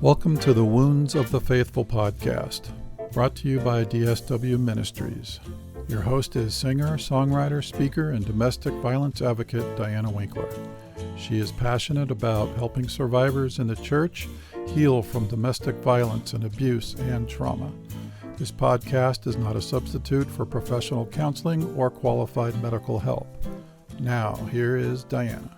Welcome to the Wounds of the Faithful podcast, brought to you by DSW Ministries. Your host is singer, songwriter, speaker, and domestic violence advocate Diana Winkler. She is passionate about helping survivors in the church heal from domestic violence and abuse and trauma. This podcast is not a substitute for professional counseling or qualified medical help. Now, here is Diana.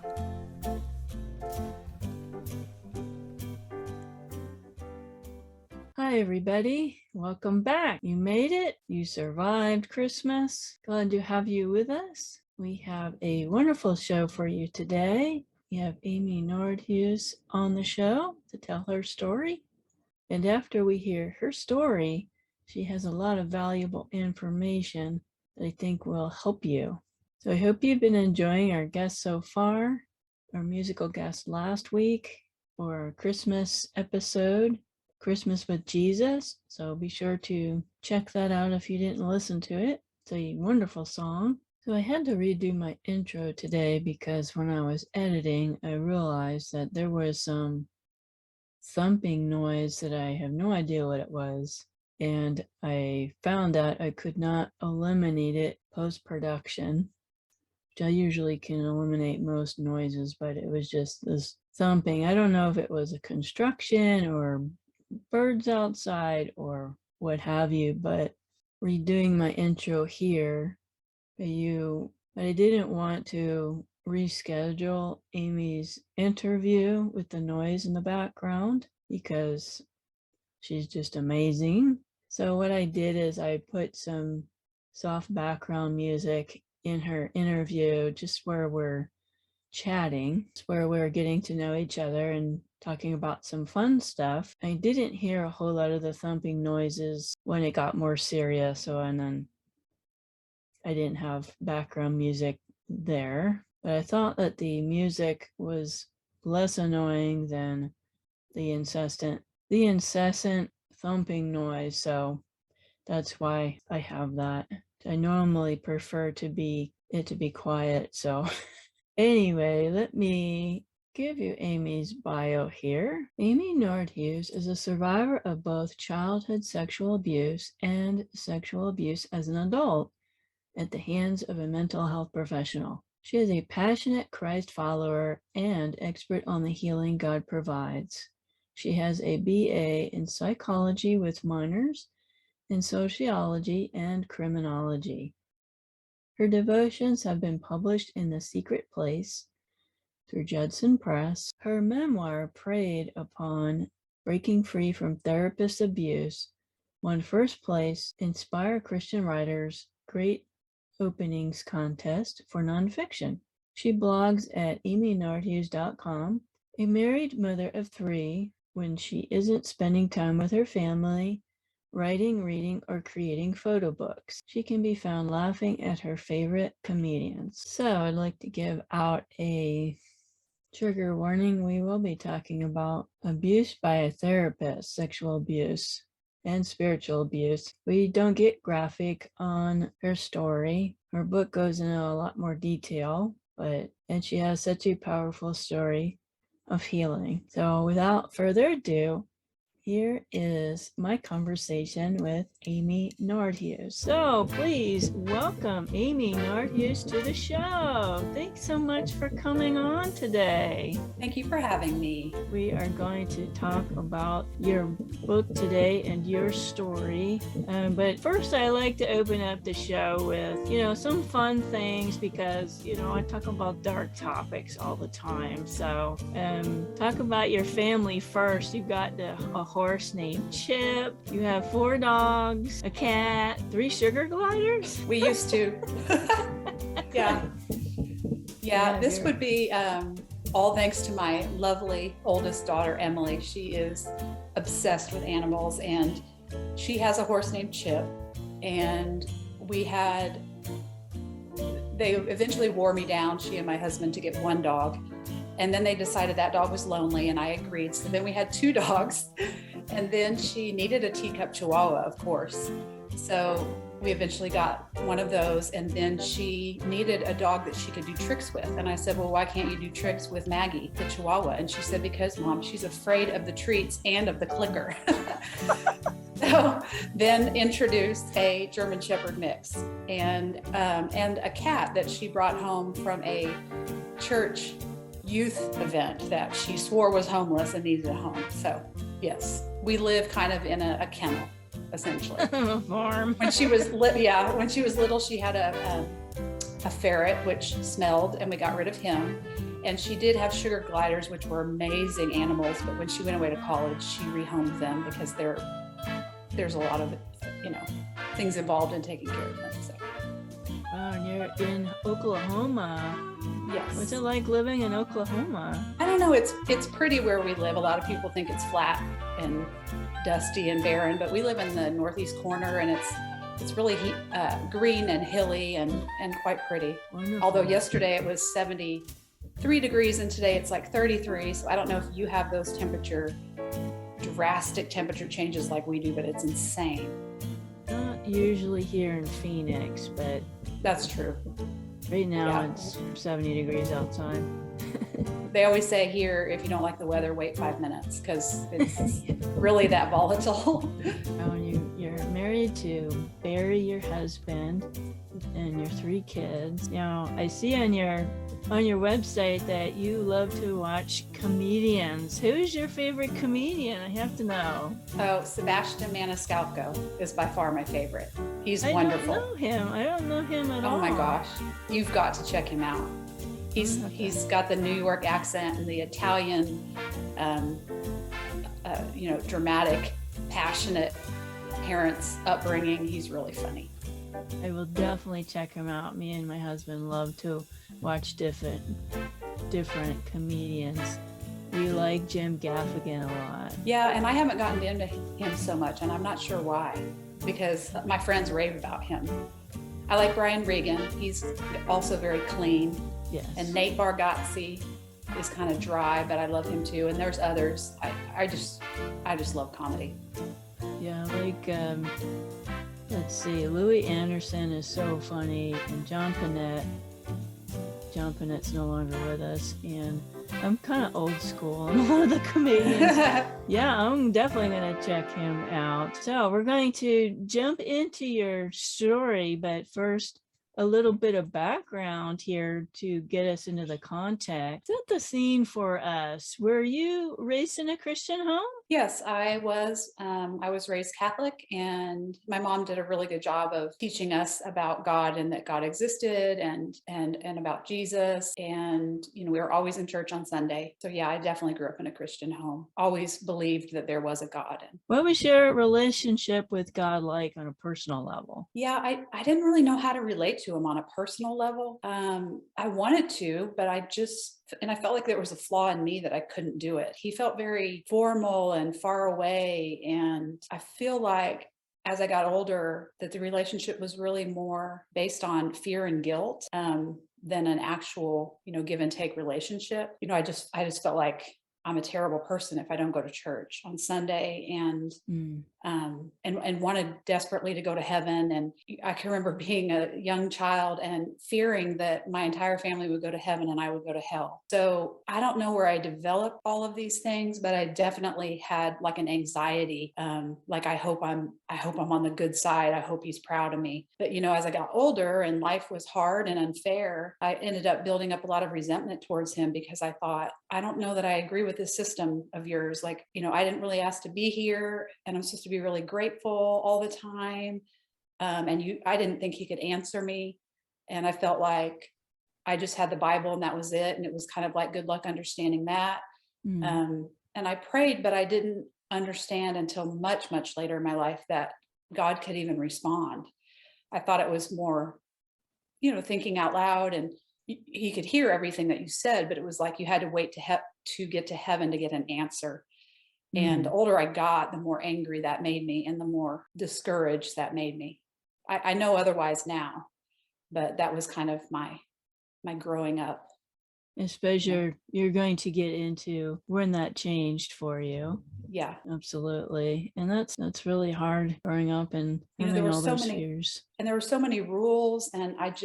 Hi, everybody. Welcome back. You made it. You survived Christmas. Glad to have you with us. We have a wonderful show for you today. We have Amy Nordhues on the show to tell her story. And after we hear her story, she has a lot of valuable information that I think will help you. So I hope you've been enjoying our guests so far, our musical guest last week for our Christmas episode, Christmas with Jesus. So be sure to check that out if you didn't listen to it. It's a wonderful song. So I had to redo my intro today because when I was editing, I realized that there was some thumping noise that I have no idea what it was. And I found that I could not eliminate it post-production, which I usually can eliminate most noises, but it was just this thumping. I don't know if it was a construction or birds outside or what have you, but redoing my intro here, but I didn't want to reschedule Amy's interview with the noise in the background because she's just amazing. So what I did is I put some soft background music in her interview, just where we're chatting, where we're getting to know each other and talking about some fun stuff. I didn't hear a whole lot of the thumping noises when it got more serious. And then I didn't have background music there, but I thought that the music was less annoying than the incessant thumping noise. So that's why I have that. I normally prefer it to be quiet. So anyway, let me give you Amy's bio here. Amy Nordhues is a survivor of both childhood sexual abuse and sexual abuse as an adult at the hands of a mental health professional. She is a passionate Christ follower and expert on the healing God provides. She has a BA in psychology with minors in sociology and criminology. Her devotions have been published in The Secret Place through Judson Press. Her memoir, Preyed Upon, Breaking Free from Therapist Abuse, won first place Inspire Christian Writers Great Openings Contest for nonfiction. She blogs at amynordhues.com. A married mother of 3 when she isn't spending time with her family, writing, reading, or creating photo books. She can be found laughing at her favorite comedians. So I'd like to give out a trigger warning. We will be talking about abuse by a therapist, sexual abuse, and spiritual abuse. We don't get graphic on her story. Her book goes into a lot more detail, and she has such a powerful story of healing. So without further ado, here is my conversation with Amy Nordhues. So please welcome Amy Nordhues to the show. Thanks so much for coming on today. Thank you for having me. We are going to talk about your book today and your story. But first, I like to open up the show with, some fun things because, I talk about dark topics all the time. So talk about your family first. You got a horse named Chip. You have 4 dogs, a cat, 3 sugar gliders. We used to. Yeah. This would be all thanks to my lovely oldest daughter, Emily. She is obsessed with animals, and she has a horse named Chip. And they eventually wore me down, she and my husband, to get 1 dog. And then they decided that dog was lonely, and I agreed. So then we had 2 dogs. And then she needed a teacup chihuahua, of course. So we eventually got one of those, and then she needed a dog that she could do tricks with. And I said, well, why can't you do tricks with Maggie, the Chihuahua? And she said, because Mom, she's afraid of the treats and of the clicker. So then introduced a German Shepherd mix and a cat that she brought home from a church youth event that she swore was homeless and needed a home. So yes, we live kind of in a kennel, essentially. A farm. When she was little, she had a ferret which smelled, and we got rid of him. And she did have sugar gliders, which were amazing animals. But when she went away to college, she rehomed them because there's a lot of things involved in taking care of them. So. Wow, and you're in Oklahoma. Yes. What's it like living in Oklahoma? I don't know. It's pretty where we live. A lot of people think it's flat and dusty and barren, but we live in the northeast corner, and it's really green and hilly and quite pretty. Wonderful. Although yesterday it was 73 degrees and today it's like 33. So I don't know if you have those drastic temperature changes like we do, but it's insane. Not usually here in Phoenix, but That's true. right now Yeah. it's 70 degrees outside. They always say here, if you don't like the weather, wait 5 minutes because it's really that volatile. Oh, and you're married to Barry, your husband, and your 3 kids. Now, I see on your website that you love to watch comedians. Who's your favorite comedian? I have to know. Oh, Sebastian Maniscalco is by far my favorite. He's I wonderful. don't know him. I don't know him at all. Oh my gosh, you've got to check him out. He's got the New York accent and the Italian, dramatic, passionate parents' upbringing. He's really funny. I will definitely check him out. Me and my husband love to watch different comedians. We like Jim Gaffigan a lot. Yeah, and I haven't gotten into him so much, and I'm not sure why, because my friends rave about him. I like Brian Regan. He's also very clean. Yes. And Nate Bargatze is kind of dry, but I love him too. And there's others. I just love comedy. Yeah, like let's see, Louis Anderson is so funny, and John Panette's no longer with us, and I'm kind of old school on a lot of the comedians. Yeah, I'm definitely going to check him out. So we're going to jump into your story, but first, a little bit of background here to get us into the context. Set the scene for us. Were you raised in a Christian home? Yes, I was raised Catholic, and my mom did a really good job of teaching us about God and that God existed and about Jesus. And, we were always in church on Sunday. So yeah, I definitely grew up in a Christian home. Always believed that there was a God. What was your relationship with God like on a personal level? Yeah, I didn't really know how to relate to him on a personal level. I wanted to, but I felt like there was a flaw in me that I couldn't do it. He felt very formal and far away. And I feel like as I got older, that the relationship was really more based on fear and guilt than an actual, give and take relationship. I just felt like I'm a terrible person if I don't go to church on Sunday and wanted desperately to go to heaven. And I can remember being a young child and fearing that my entire family would go to heaven and I would go to hell. So I don't know where I developed all of these things, but I definitely had like an anxiety. Like I hope I'm on the good side. I hope he's proud of me. But as I got older and life was hard and unfair, I ended up building up a lot of resentment towards him because I thought, I don't know that I agree with this system of yours. Like, I didn't really ask to be here, and I'm supposed to be really grateful all the time. I didn't think he could answer me. And I felt like I just had the Bible and that was it. And it was kind of like, good luck understanding that. And I prayed, but I didn't understand until much, much later in my life that God could even respond. I thought it was more, thinking out loud, and he could hear everything that you said, but it was like you had to wait to get to heaven to get an answer. And the older I got, the more angry that made me and the more discouraged that made me. I know otherwise now, but that was kind of my growing up I suppose you're going to get into when that changed for you. Yeah. Absolutely. And that's really hard growing up and There having were all so those many fears. and there were so many rules, and it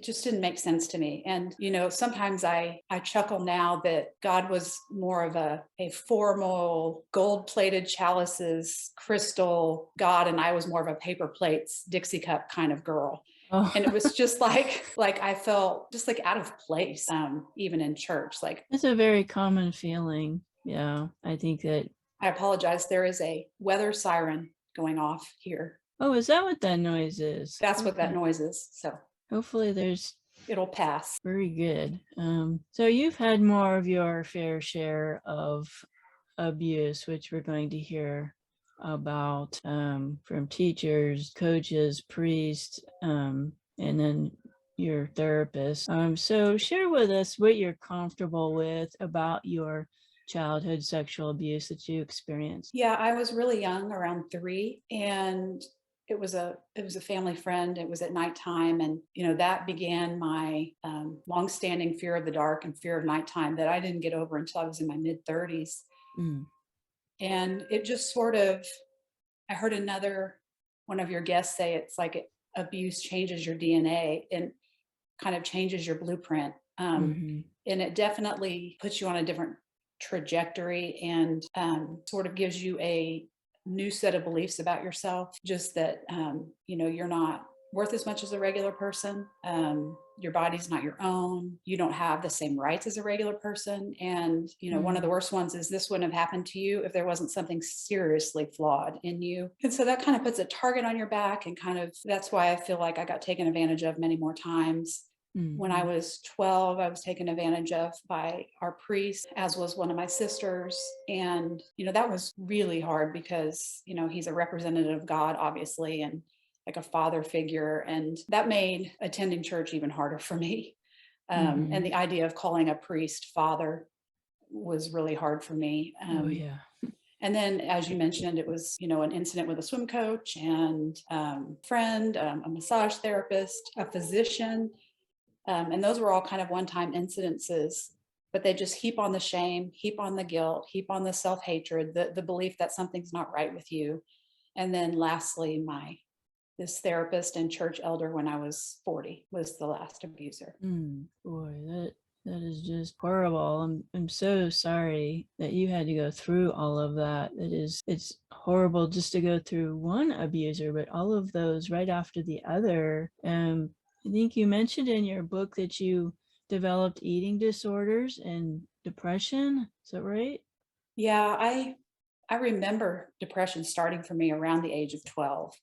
just didn't make sense to me. And sometimes I chuckle now that God was more of a formal gold-plated chalices, crystal God, and I was more of a paper plates, Dixie cup kind of girl. Oh. And it was just like I felt just like out of place, even in church. Like, it's a very common feeling. Yeah, I think that. I apologize. There is a weather siren going off here. Oh, is that what that noise is? That's what that noise is. So hopefully it'll pass. Very good. So you've had more of your fair share of abuse, which we're going to hear about from teachers, coaches, priests, and then your therapist. So share with us what you're comfortable with about your childhood sexual abuse that you experienced. Yeah, I was really young, around 3, and it was a family friend. It was at nighttime, and that began my longstanding fear of the dark and fear of nighttime that I didn't get over until I was in my mid-30s. And it just sort of, I heard another one of your guests say it's like abuse changes your DNA and kind of changes your blueprint. And it definitely puts you on a different trajectory and sort of gives you a new set of beliefs about yourself. Just that, you're not worth as much as a regular person. Your body's not your own. You don't have the same rights as a regular person. And, one of the worst ones is this wouldn't have happened to you if there wasn't something seriously flawed in you. And so that kind of puts a target on your back, and kind of, that's why I feel like I got taken advantage of many more times. When I was 12, I was taken advantage of by our priest, as was one of my sisters. And, that was really hard because, he's a representative of God, obviously, and like a father figure. And that made attending church even harder for me. And the idea of calling a priest father was really hard for me. Oh, yeah. And then, as you mentioned, it was, an incident with a swim coach and friend, a massage therapist, a physician. And those were all kind of one-time incidences, but they just heap on the shame, heap on the guilt, heap on the self-hatred, the belief that something's not right with you. And then lastly, this therapist and church elder when I was 40 was the last abuser. Boy, that is just horrible. I'm so sorry that you had to go through all of that. It's horrible just to go through one abuser, but all of those right after the other. I think you mentioned in your book that you developed eating disorders and depression. Is that right? Yeah, I remember depression starting for me around the age of 12.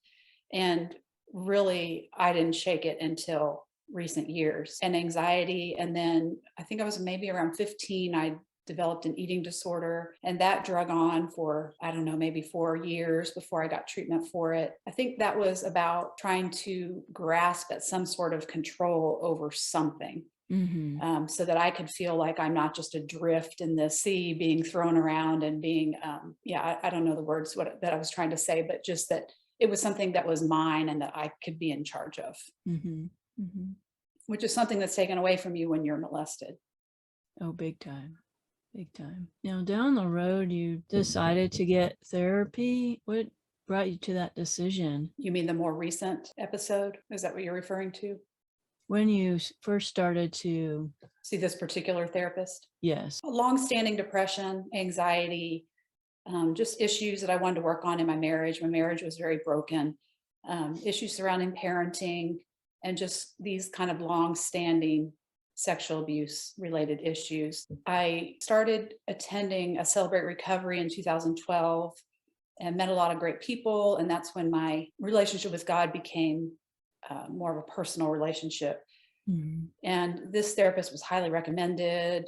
And really, I didn't shake it until recent years, and anxiety. And then I think I was maybe around 15, I developed an eating disorder, and that drug on for, I don't know, maybe 4 years before I got treatment for it. I think that was about trying to grasp at some sort of control over something. So that I could feel like I'm not just adrift in the sea being thrown around and being, I don't know the words that I was trying to say, but just that it was something that was mine and that I could be in charge of, which is something that's taken away from you when you're molested. Oh, big time. Big time. Now, down the road, you decided to get therapy. What brought you to that decision? You mean the more recent episode? Is that what you're referring to? When you first started to see this particular therapist? Yes. Long-standing depression, anxiety, just issues that I wanted to work on in my marriage. My marriage was very broken. Issues surrounding parenting, and just these kind of long-standing sexual abuse related issues. I started attending a Celebrate Recovery in 2012 and met a lot of great people. And that's when my relationship with God became more of a personal relationship. And this therapist was highly recommended.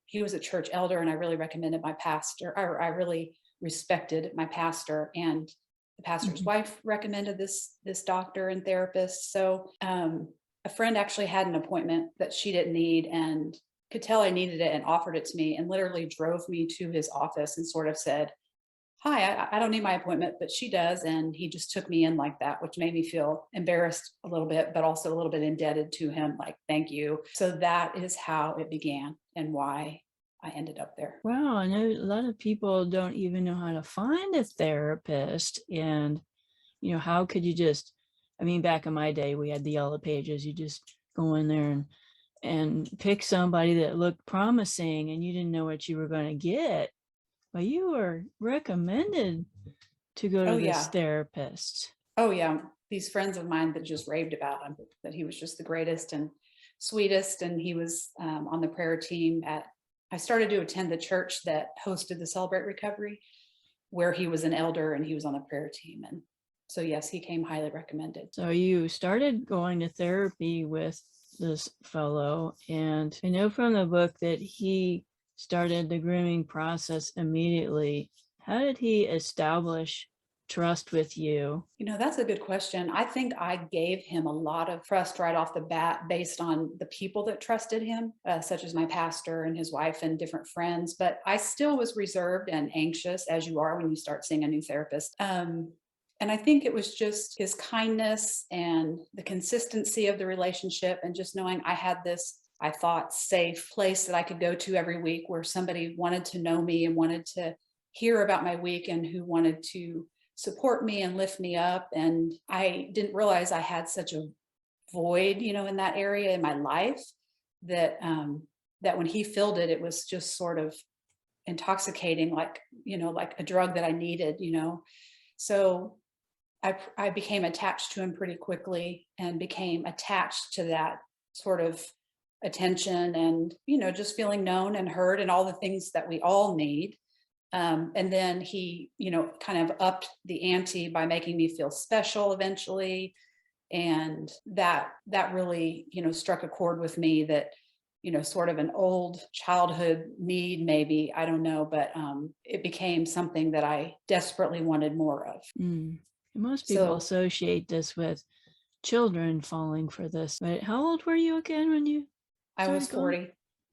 He was a church elder, and I really recommended my pastor. I really respected my pastor, and the pastor's wife recommended this doctor and therapist. So a friend actually had an appointment that she didn't need and could tell I needed it and offered it to me, and literally drove me to his office and sort of said, hi, I don't need my appointment, but she does. And he just took me in like that, which made me feel embarrassed a little bit, but also a little bit indebted to him, like, thank you. So that is how it began. and why I ended up there. Wow, I know a lot of people don't even know how to find a therapist. And, how could you just, back in my day, we had the Yellow Pages. You just go in there and pick somebody that looked promising and you didn't know what you were going to get. But you were recommended to go to this therapist. Oh, yeah. These friends of mine that just raved about him, that he was just the greatest and sweetest. And he was on the prayer team I started to attend the church that hosted the Celebrate Recovery, where he was an elder and he was on the prayer team. And so, yes, he came highly recommended. So you started going to therapy with this fellow. And I know from the book that he started the grooming process immediately. How did he establish trust with you? That's a good question. I think I gave him a lot of trust right off the bat based on the people that trusted him, such as my pastor and his wife and different friends. But I still was reserved and anxious, as you are when you start seeing a new therapist. And I think it was just his kindness and the consistency of the relationship, and just knowing I had this, I thought, safe place that I could go to every week where somebody wanted to know me and wanted to hear about my week and who wanted to support me and lift me up. And I didn't realize I had such a void, in that area in my life that when he filled it, it was just sort of intoxicating, like a drug that I needed, So I became attached to him pretty quickly and became attached to that sort of attention and, just feeling known and heard and all the things that we all need. And then he, kind of upped the ante by making me feel special eventually. And that really, struck a chord with me that, sort of an old childhood need, maybe, I don't know, but it became something that I desperately wanted more of. Most people associate this with children falling for this. But how old were you again when you I was 40.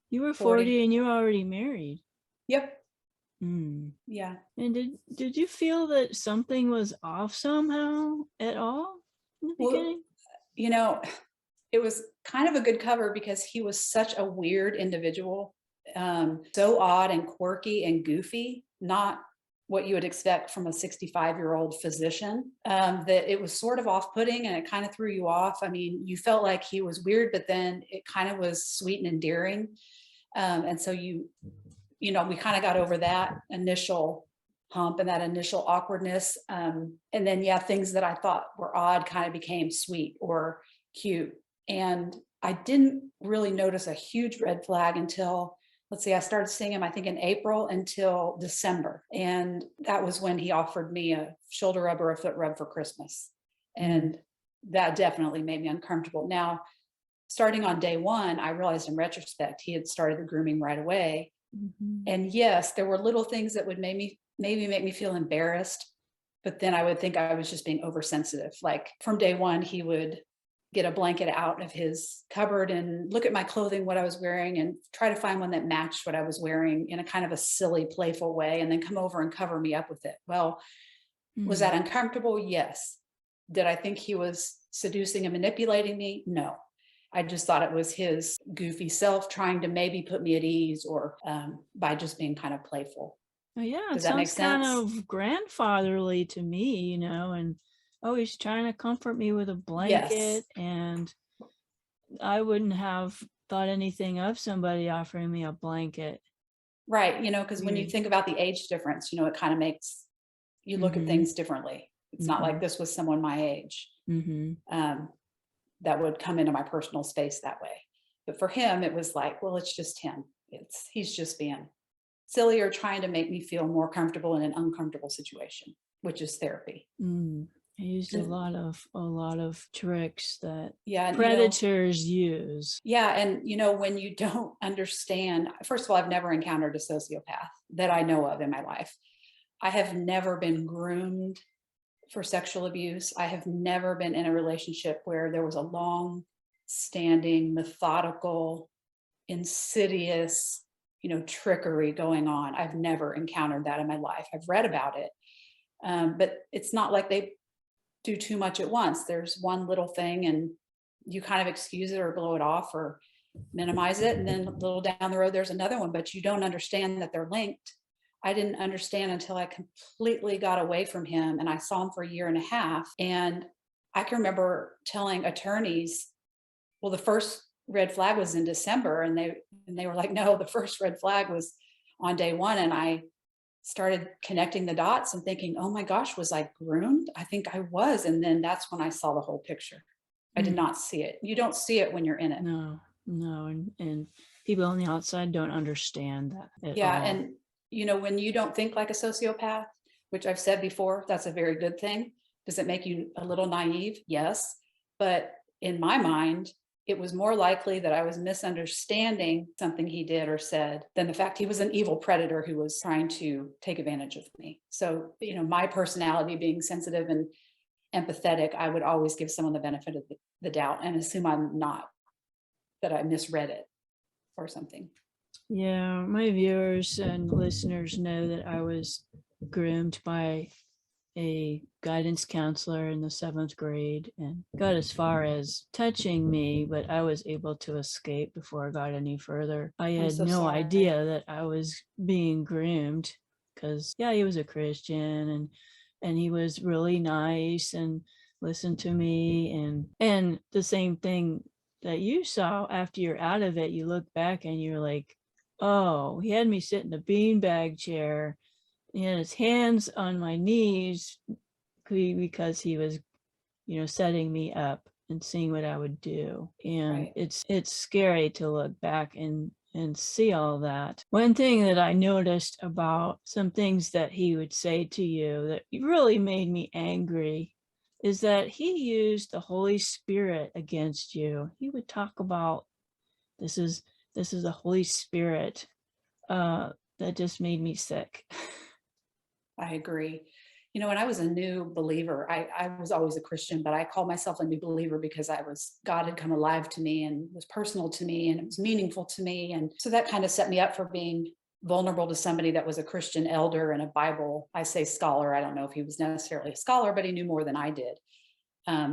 You were 40 and you were already married. Yep. Yeah. And did you feel that something was off somehow at all in the beginning? It was kind of a good cover because he was such a weird individual, so odd and quirky and goofy, not what you would expect from a 65-year-old physician, that it was sort of off-putting and it kind of threw you off. You felt like he was weird, but then it kind of was sweet and endearing. And so we kind of got over that initial hump and that initial awkwardness. And then, things that I thought were odd kind of became sweet or cute. And I didn't really notice a huge red flag until, I started seeing him, I think in April until December. And that was when he offered me a shoulder rub or a foot rub for Christmas. And that definitely made me uncomfortable. Now, starting on day one, I realized in retrospect, he had started the grooming right away. And yes, there were little things that would maybe make me feel embarrassed, but then I would think I was just being oversensitive. Like from day one, he would get a blanket out of his cupboard and look at my clothing, what I was wearing, and try to find one that matched what I was wearing in a kind of a silly, playful way, and then come over and cover me up with it. Well, was that uncomfortable? Yes. Did I think he was seducing and manipulating me? No. I just thought it was his goofy self trying to maybe put me at ease, or by just being kind of playful. Oh, yeah. Does that make sense? Kind of grandfatherly to me, and he's trying to comfort me with a blanket. Yes. And I wouldn't have thought anything of somebody offering me a blanket. Right. Because when you think about the age difference, it kind of makes you look at things differently. It's not like this was someone my age. That would come into my personal space that way. But for him, it was like, well, it's just him. He's just being silly or trying to make me feel more comfortable in an uncomfortable situation, which is therapy. I used a lot of tricks that and, predators use. Yeah. And, when you don't understand, first of all, I've never encountered a sociopath that I know of in my life. I have never been groomed for sexual abuse. I have never been in a relationship where there was a long-standing, methodical, insidious, trickery going on. I've never encountered that in my life. I've read about it, but it's not like they do too much at once. There's one little thing and you kind of excuse it or blow it off, or minimize it. And then a little down the road, there's another one, but you don't understand that they're linked. I didn't understand until I completely got away from him, and I saw him for a year and a half. And I can remember telling attorneys, well, the first red flag was in December, and they were like, no, the first red flag was on day one. And I started connecting the dots and thinking, oh my gosh, was I groomed? I think I was. And then that's when I saw the whole picture. I did not see it. You don't see it when you're in it. No. And people on the outside don't understand that at all. And when you don't think like a sociopath, which I've said before, that's a very good thing. Does it make you a little naive? Yes. But in my mind, it was more likely that I was misunderstanding something he did or said than the fact he was an evil predator who was trying to take advantage of me. So, my personality being sensitive and empathetic, I would always give someone the benefit of the doubt and assume I'm not, that I misread it or something. Yeah, my viewers and listeners know that I was groomed by a guidance counselor in the 7th grade and got as far as touching me, but I was able to escape before I got any further. I had no idea that I was being groomed because, he was a Christian and he was really nice and listened to me. And the same thing that you saw after you're out of it, you look back and you're like, oh, he had me sit in a beanbag chair. He had his hands on my knees because he was, setting me up and seeing what I would do. And it's scary to look back and see all that. One thing that I noticed about some things that he would say to you that really made me angry is that he used the Holy Spirit against you. He would talk about this is the Holy Spirit. That just made me sick. I agree. When I was a new believer, I was always a Christian, but I called myself a new believer because God had come alive to me and was personal to me and it was meaningful to me. And so that kind of set me up for being vulnerable to somebody that was a Christian elder and a Bible, I say scholar. I don't know if he was necessarily a scholar, but he knew more than I did.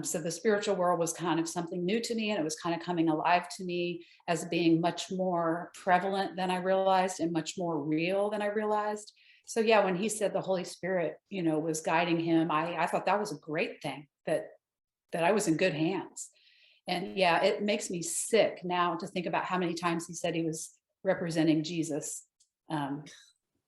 So the spiritual world was kind of something new to me, and it was kind of coming alive to me as being much more prevalent than I realized and much more real than I realized. So when he said the Holy Spirit, was guiding him, I thought that was a great thing, that I was in good hands. And it makes me sick now to think about how many times he said he was representing Jesus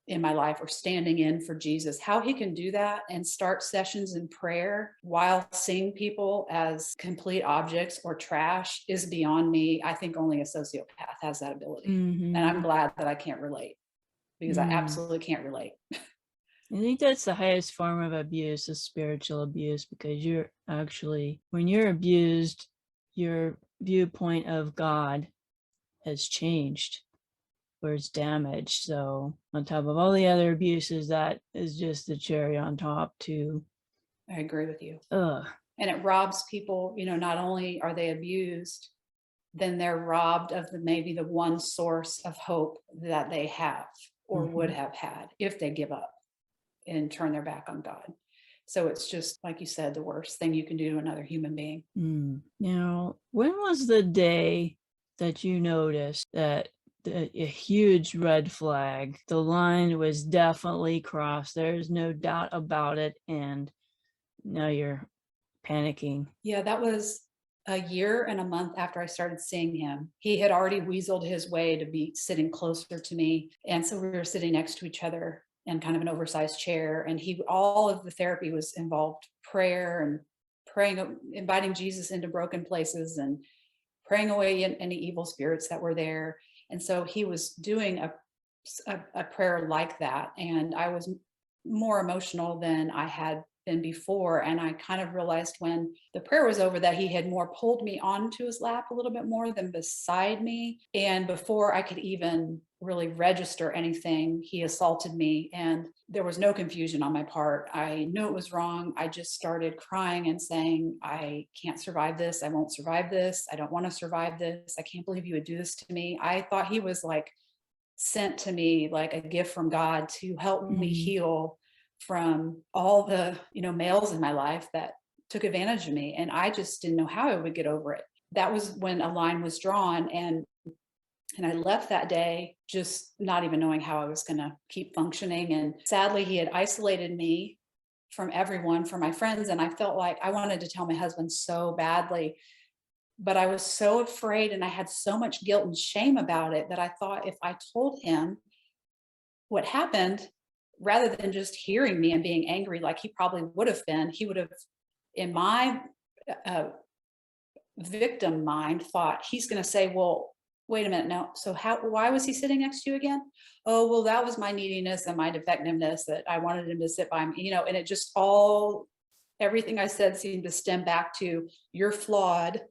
in my life or standing in for Jesus. How he can do that and start sessions in prayer while seeing people as complete objects or trash is beyond me. I think only a sociopath has that ability. And I'm glad that I can't relate, because I absolutely can't relate. I think that's the highest form of abuse, is spiritual abuse, because you're actually, when you're abused, your viewpoint of God has changed or it's damaged. So on top of all the other abuses, that is just the cherry on top too. I agree with you. Ugh. And it robs people, not only are they abused, then they're robbed of maybe the one source of hope that they have or would have had if they give up and turn their back on God. So it's just, like you said, the worst thing you can do to another human being. Now, when was the day that you noticed that a huge red flag, the line was definitely crossed, there's no doubt about it, and now you're panicking? That was a year and a month after I started seeing him. He had already weaseled his way to be sitting closer to me. And so we were sitting next to each other in kind of an oversized chair. And all of the therapy was involved prayer and praying, inviting Jesus into broken places and praying away any evil spirits that were there. And so he was doing a prayer like that. And I was more emotional than I had been before. And I kind of realized when the prayer was over that he had more pulled me onto his lap a little bit more than beside me. And before I could even really register anything, he assaulted me. And there was no confusion on my part. I knew it was wrong. I just started crying and saying, I can't survive this. I won't survive this. I don't want to survive this. I can't believe you would do this to me. I thought he was like sent to me like a gift from God to help me heal from all the, males in my life that took advantage of me. And I just didn't know how I would get over it. That was when a line was drawn. And And I left that day just not even knowing how I was going to keep functioning. And sadly, he had isolated me from everyone, from my friends. And I felt like I wanted to tell my husband so badly, but I was so afraid and I had so much guilt and shame about it that I thought if I told him what happened, rather than just hearing me and being angry like he probably would have been, he would have, in my uh, victim mind, thought he's going to say, well, wait a minute, no. So why was he sitting next to you again? Oh, well, that was my neediness and my defectiveness that I wanted him to sit by me, and it just everything I said seemed to stem back to, you're flawed.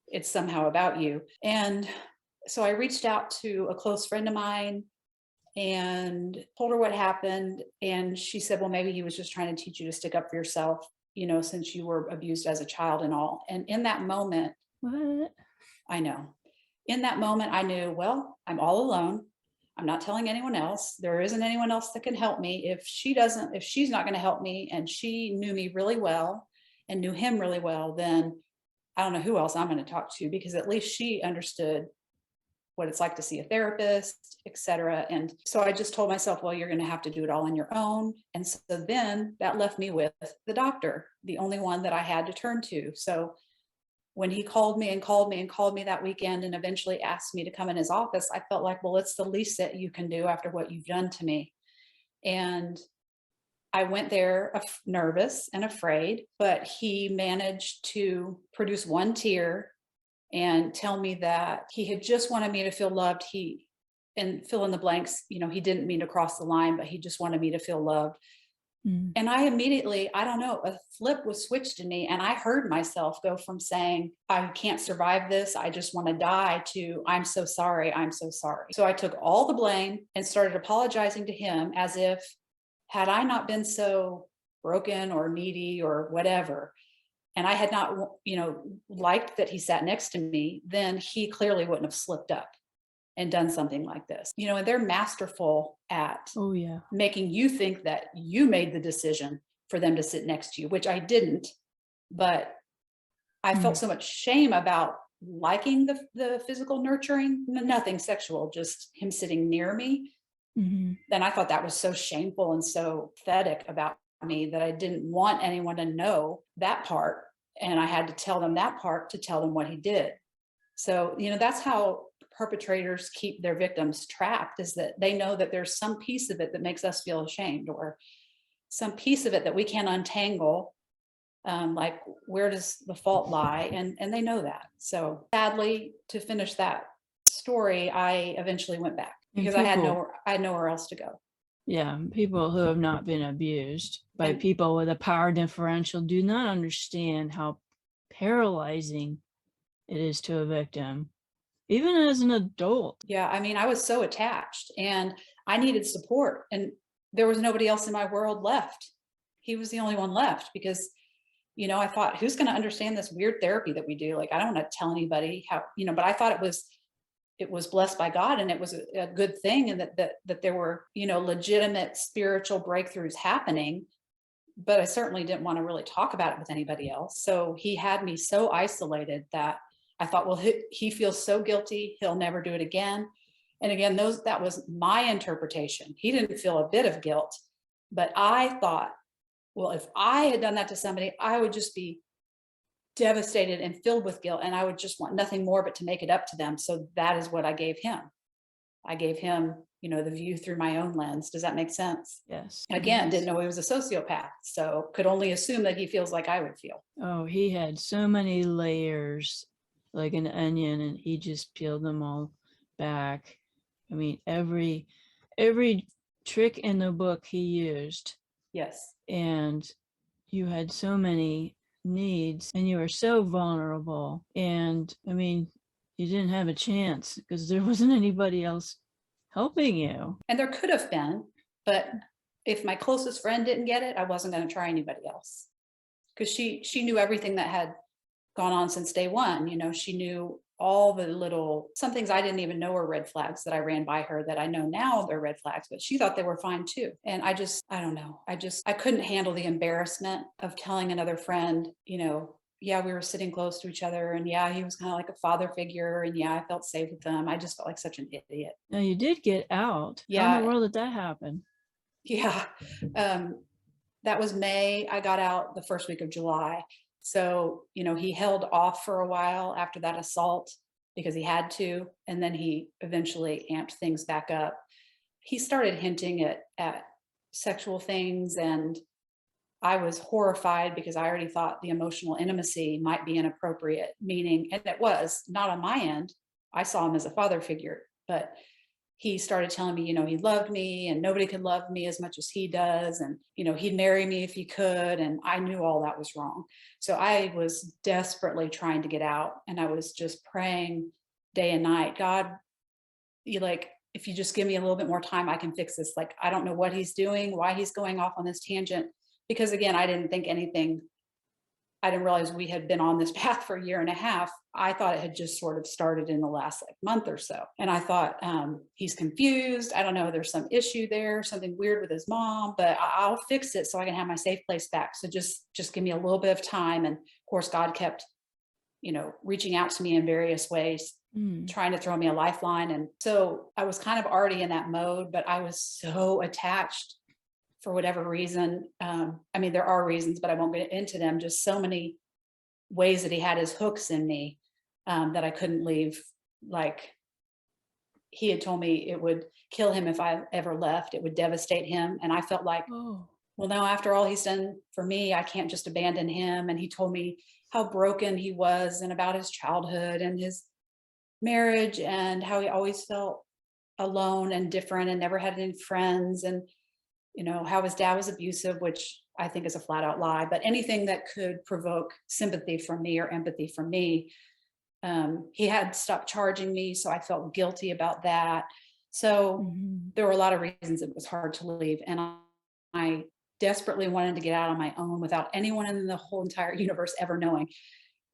It's somehow about you. And so I reached out to a close friend of mine and told her what happened. And she said, well, maybe he was just trying to teach you to stick up for yourself, since you were abused as a child and all. And in that moment, What? I know. In that moment, I knew, well, I'm all alone. I'm not telling anyone else. There isn't anyone else that can help me. If she's not going to help me, and she knew me really well and knew him really well, then I don't know who else I'm going to talk to, because at least she understood what it's like to see a therapist, etc. And so I just told myself, well, you're going to have to do it all on your own. And so then that left me with the doctor, the only one that I had to turn to. So when he called me that weekend and eventually asked me to come in his office, I felt like, well, it's the least that you can do after what you've done to me. And I went there nervous and afraid, but he managed to produce one tear and tell me that he had just wanted me to feel loved. And fill in the blanks, he didn't mean to cross the line, but he just wanted me to feel loved. And I immediately, I don't know, a flip was switched in me, and I heard myself go from saying, I can't survive this, I just want to die, to I'm so sorry, I'm so sorry. So I took all the blame and started apologizing to him as if, had I not been so broken or needy or whatever, and I had not, liked that he sat next to me, then he clearly wouldn't have slipped up and done something like this. And they're masterful at making you think that you made the decision for them to sit next to you, which I didn't. But I felt so much shame about liking the physical nurturing, nothing sexual, just him sitting near me. Then I thought that was so shameful and so pathetic about me that I didn't want anyone to know that part. And I had to tell them that part to tell them what he did. So, that's how perpetrators keep their victims trapped, is that they know that there's some piece of it that makes us feel ashamed, or some piece of it that we can't untangle. Like, where does the fault lie? And they know that. So sadly, to finish that story, I eventually went back because I had nowhere else to go. Yeah, people who have not been abused by people with a power differential do not understand how paralyzing it is to a victim, even as an adult. Yeah, I was so attached and I needed support, and there was nobody else in my world left. He was the only one left because, I thought, who's going to understand this weird therapy that we do? Like, I don't want to tell anybody how, but I thought it was blessed by God, and it was a good thing, and that there were, legitimate spiritual breakthroughs happening, but I certainly didn't want to really talk about it with anybody else. So he had me so isolated that I thought, well, he feels so guilty, he'll never do it again. And again, that was my interpretation. He didn't feel a bit of guilt, but I thought, well, if I had done that to somebody, I would just be devastated and filled with guilt, and I would just want nothing more but to make it up to them. So that is what I gave him. I gave him, the view through my own lens. Does that make sense? Yes. Again, didn't know he was a sociopath, so could only assume that he feels like I would feel. Oh, he had so many layers, like an onion, and he just peeled them all back. Every trick in the book he used. Yes. And you had so many needs, and you were so vulnerable, and you didn't have a chance because there wasn't anybody else helping you. And there could have been, but if my closest friend didn't get it, I wasn't going to try anybody else, because she knew everything that had gone on since day one. She knew all the some things I didn't even know were red flags that I ran by her that I know now they're red flags, but she thought they were fine too. And I don't know. I couldn't handle the embarrassment of telling another friend, yeah, we were sitting close to each other, and yeah, he was kind of like a father figure, and yeah, I felt safe with him. I just felt like such an idiot. Now you did get out. How in Yeah. the world did that happen? Yeah. That was May. I got out the first week of July. So, he held off for a while after that assault because he had to, and then he eventually amped things back up. He started hinting at sexual things, and I was horrified because I already thought the emotional intimacy might be inappropriate, meaning, and it was not on my end. I saw him as a father figure, but he started telling me, he loved me and nobody could love me as much as he does. And, he'd marry me if he could. And I knew all that was wrong. So I was desperately trying to get out. And I was just praying day and night, God, if you just give me a little bit more time, I can fix this. Like, I don't know what he's doing, why he's going off on this tangent. Because again, I didn't realize we had been on this path for a year and a half. I thought it had just sort of started in the last month or so. And I thought, he's confused. I don't know, there's some issue there, something weird with his mom, but I'll fix it so I can have my safe place back. So just give me a little bit of time. And of course, God kept, reaching out to me in various ways, trying to throw me a lifeline. And so I was kind of already in that mode, but I was so attached for whatever reason. There are reasons, but I won't get into them. Just so many ways that he had his hooks in me that I couldn't leave. Like, he had told me it would kill him if I ever left. It would devastate him. And I felt like, well, now after all he's done for me, I can't just abandon him. And he told me how broken he was and about his childhood and his marriage and how he always felt alone and different and never had any friends. And how his dad was abusive, which I think is a flat out lie, but anything that could provoke sympathy from me or empathy from me. He had stopped charging me, so I felt guilty about that. So there were a lot of reasons it was hard to leave. And I desperately wanted to get out on my own without anyone in the whole entire universe ever knowing.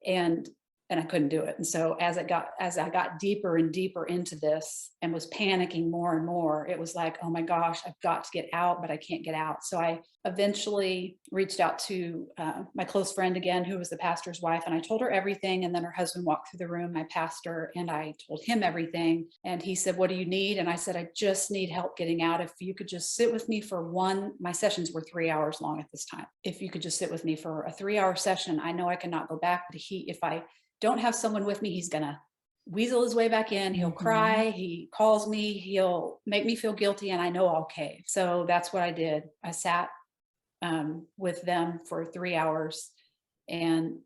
And I couldn't do it. And so as I got deeper and deeper into this and was panicking more and more, it was like, oh my gosh, I've got to get out, but I can't get out. So I eventually reached out to my close friend again, who was the pastor's wife. And I told her everything. And then her husband walked through the room, my pastor, and I told him everything. And he said, what do you need? And I said, I just need help getting out. If you could just sit with me for my sessions were 3 hours long at this time. If you could just sit with me for a 3-hour session, I know I cannot go back. But if I don't have someone with me, he's gonna weasel his way back in. He'll cry, he calls me, he'll make me feel guilty, and I know I'll cave. So that's what I did. I sat with them for 3 hours, and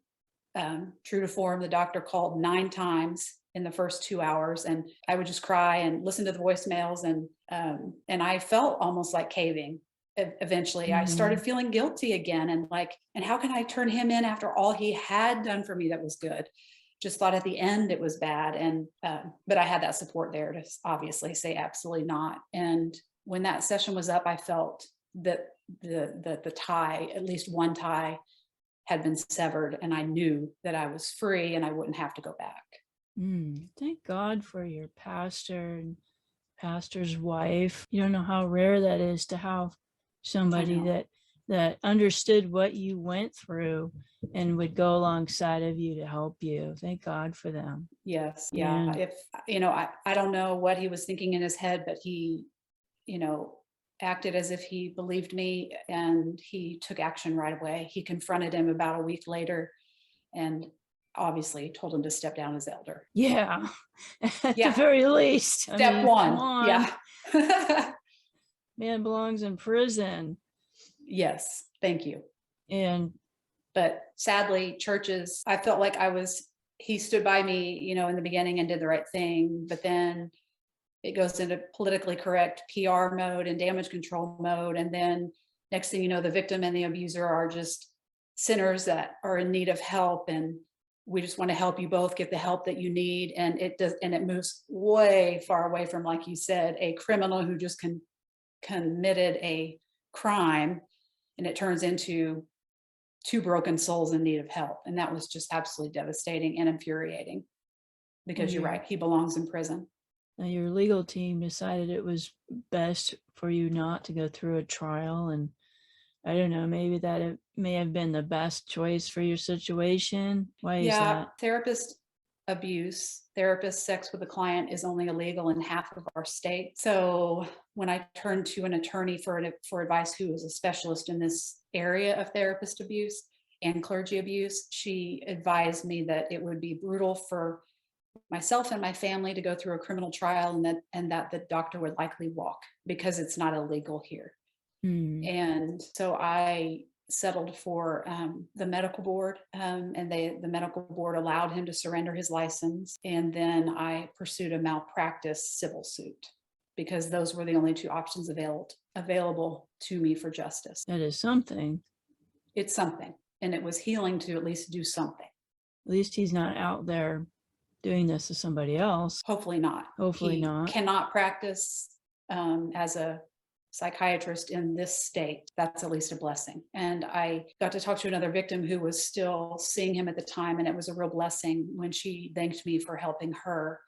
true to form, the doctor called 9 times in the first 2 hours, and I would just cry and listen to the voicemails, and I felt almost like caving. Eventually I started feeling guilty again, and how can I turn him in after all he had done for me that was good? Just thought at the end it was bad. And but I had that support there to obviously say absolutely not. And when that session was up, I felt that the tie, at least one tie, had been severed, and I knew that I was free and I wouldn't have to go back. Thank God for your pastor and pastor's wife. You don't know how rare that is to have somebody that understood what you went through and would go alongside of you to help you. Thank God for them. Yes. Yeah. If, I don't know what he was thinking in his head, but he, acted as if he believed me, and he took action right away. He confronted him about a week later and obviously told him to step down as elder. Yeah. At the very least. Step one. Yeah. Man belongs in prison. Yes. Thank you. But sadly, churches, I felt like he stood by me, in the beginning and did the right thing, but then it goes into politically correct PR mode and damage control mode. And then next thing you know, the victim and the abuser are just sinners that are in need of help. And we just want to help you both get the help that you need. And it moves way far away from, like you said, a criminal who just committed a crime, and it turns into 2 broken souls in need of help. And that was just absolutely devastating and infuriating, because you're right, he belongs in prison. Now your legal team decided it was best for you not to go through a trial, and I don't know, maybe that it may have been the best choice for your situation. Why is that? Therapist sex with a client is only illegal in half of our state. So when I turned to an attorney for advice who is a specialist in this area of therapist abuse and clergy abuse, she advised me that it would be brutal for myself and my family to go through a criminal trial, and that the doctor would likely walk because it's not illegal here. And so I settled for the medical board, and the medical board allowed him to surrender his license. And then I pursued a malpractice civil suit because those were the only two options available to me for justice. That is something. It's something. And it was healing to at least do something. At least he's not out there doing this to somebody else. Hopefully not. Hopefully not. Cannot practice as a psychiatrist in this state. That's at least a blessing. And I got to talk to another victim who was still seeing him at the time, and it was a real blessing when she thanked me for helping her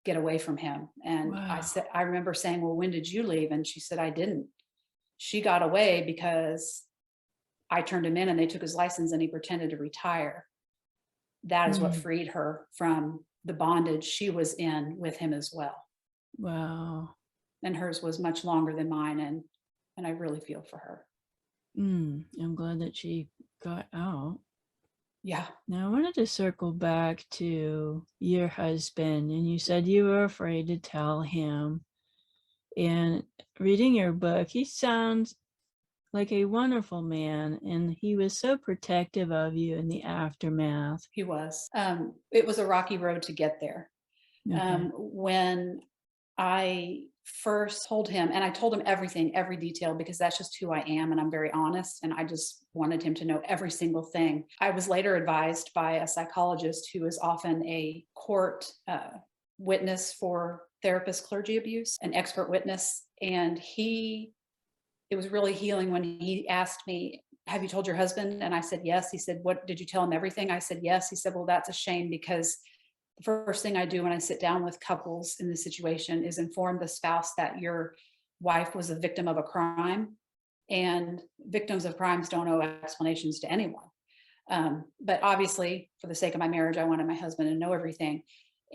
get away from him. And wow. I remember saying, well, when did you leave? And she said, I didn't. She got away because I turned him in and they took his license and he pretended to retire. That is what freed her from the bondage she was in with him as well. Wow. And hers was much longer than mine, and I really feel for her. I'm glad that she got out. Yeah. Now I wanted to circle back to your husband, and you said you were afraid to tell him. And reading your book, he sounds like a wonderful man, and he was so protective of you in the aftermath. He was. It was a rocky road to get there. Okay. When I first told him, and I told him everything, every detail, because that's just who I am, and I'm very honest, and I just wanted him to know every single thing. I was later advised by a psychologist who is often a court witness for therapist clergy abuse, an expert witness, and it was really healing when he asked me, have you told your husband? And I said, yes. He said, what, did you tell him everything? I said, yes. He said, well, that's a shame, because the first thing I do when I sit down with couples in this situation is inform the spouse that your wife was a victim of a crime, and victims of crimes don't owe explanations to anyone. But obviously, for the sake of my marriage, I wanted my husband to know everything.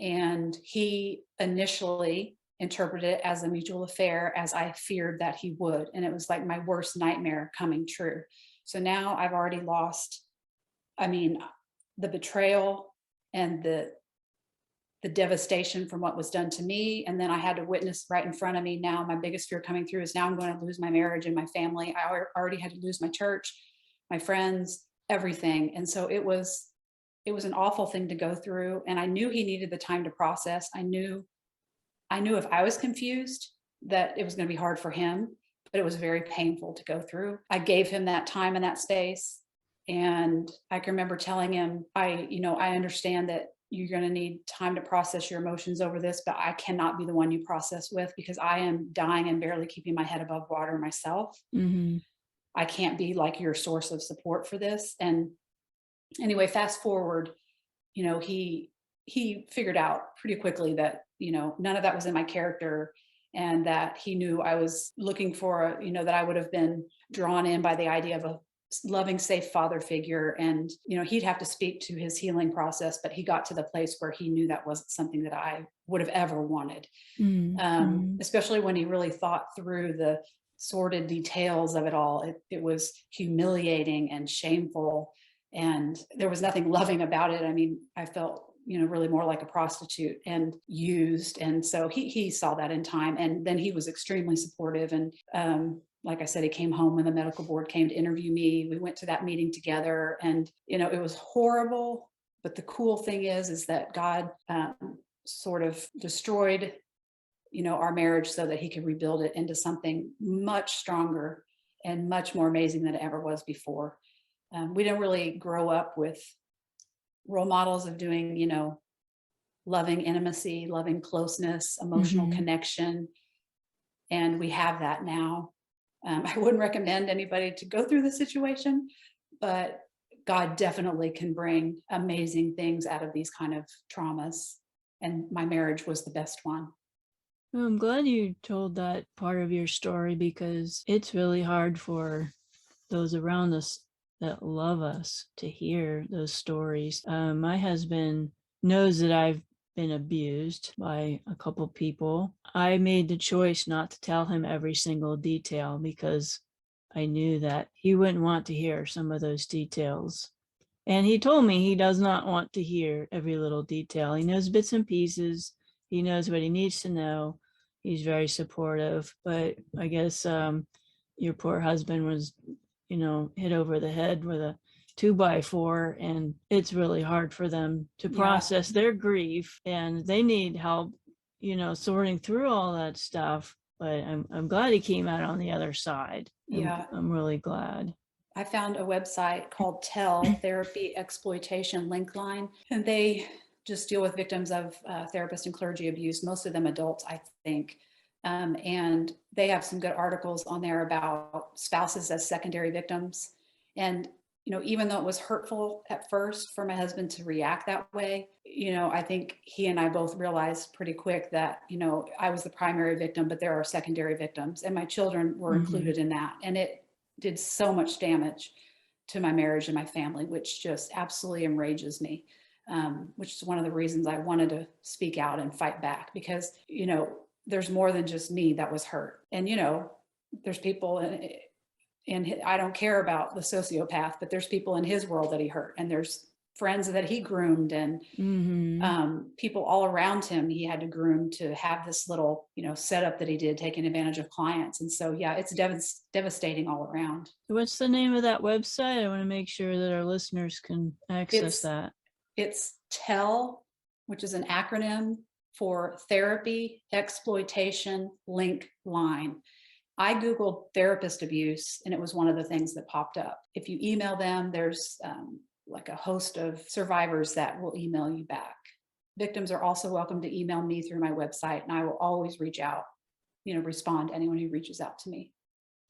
And he initially interpreted it as a mutual affair, as I feared that he would. And it was like my worst nightmare coming true. So now I've already lost, the betrayal and the devastation from what was done to me. And then I had to witness right in front of me. Now my biggest fear coming through is now I'm going to lose my marriage and my family. I already had to lose my church, my friends, everything. And so it was an awful thing to go through. And I knew he needed the time to process. I knew if I was confused that it was going to be hard for him, but it was very painful to go through. I gave him that time and that space. And I can remember telling him, I understand that you're going to need time to process your emotions over this, but I cannot be the one you process with, because I am dying and barely keeping my head above water myself. Mm-hmm. I can't be like your source of support for this. And anyway, fast forward, he figured out pretty quickly that, none of that was in my character, and that he knew I was looking for, that I would have been drawn in by the idea of a loving, safe father figure. And, he'd have to speak to his healing process, but he got to the place where he knew that wasn't something that I would have ever wanted. Mm-hmm. Especially when he really thought through the sordid details of it all. It was humiliating and shameful, and there was nothing loving about it. I felt, really more like a prostitute and used. And so he saw that in time, and then he was extremely supportive. And, like I said, he came home when the medical board came to interview me. We went to that meeting together, and, it was horrible. But the cool thing is that God sort of destroyed, our marriage so that he could rebuild it into something much stronger and much more amazing than it ever was before. We didn't really grow up with role models of doing, loving intimacy, loving closeness, emotional mm-hmm. connection. And we have that now. I wouldn't recommend anybody to go through the situation, but God definitely can bring amazing things out of these kind of traumas. And my marriage was the best one. Well, I'm glad you told that part of your story, because it's really hard for those around us that love us to hear those stories. My husband knows that I've been abused by a couple people. I made the choice not to tell him every single detail because I knew that he wouldn't want to hear some of those details. And he told me he does not want to hear every little detail. He knows bits and pieces. He knows what he needs to know. He's very supportive. But I guess your poor husband was, hit over the head with a 2x4, and it's really hard for them to process their grief, and they need help, sorting through all that stuff. But I'm glad he came out on the other side. I'm really glad. I found a website called T.E.L.L, Therapy, Exploitation Link Line, and they just deal with victims of therapist and clergy abuse, most of them adults, I think. And they have some good articles on there about spouses as secondary victims. And, even though it was hurtful at first for my husband to react that way, I think he and I both realized pretty quick that, I was the primary victim, but there are secondary victims, and my children were included in that. And it did so much damage to my marriage and my family, which just absolutely enrages me, which is one of the reasons I wanted to speak out and fight back, because, there's more than just me that was hurt. And, there's people and I don't care about the sociopath, but there's people in his world that he hurt, and there's friends that he groomed, and people all around him he had to groom to have this little, setup that he did, taking advantage of clients. And so, it's devastating all around. What's the name of that website? I want to make sure that our listeners can access that. It's T.E.L.L, which is an acronym for Therapy, Exploitation, Link Line. I Googled therapist abuse, and it was one of the things that popped up. If you email them, there's like a host of survivors that will email you back. Victims are also welcome to email me through my website, and I will always reach out, respond to anyone who reaches out to me.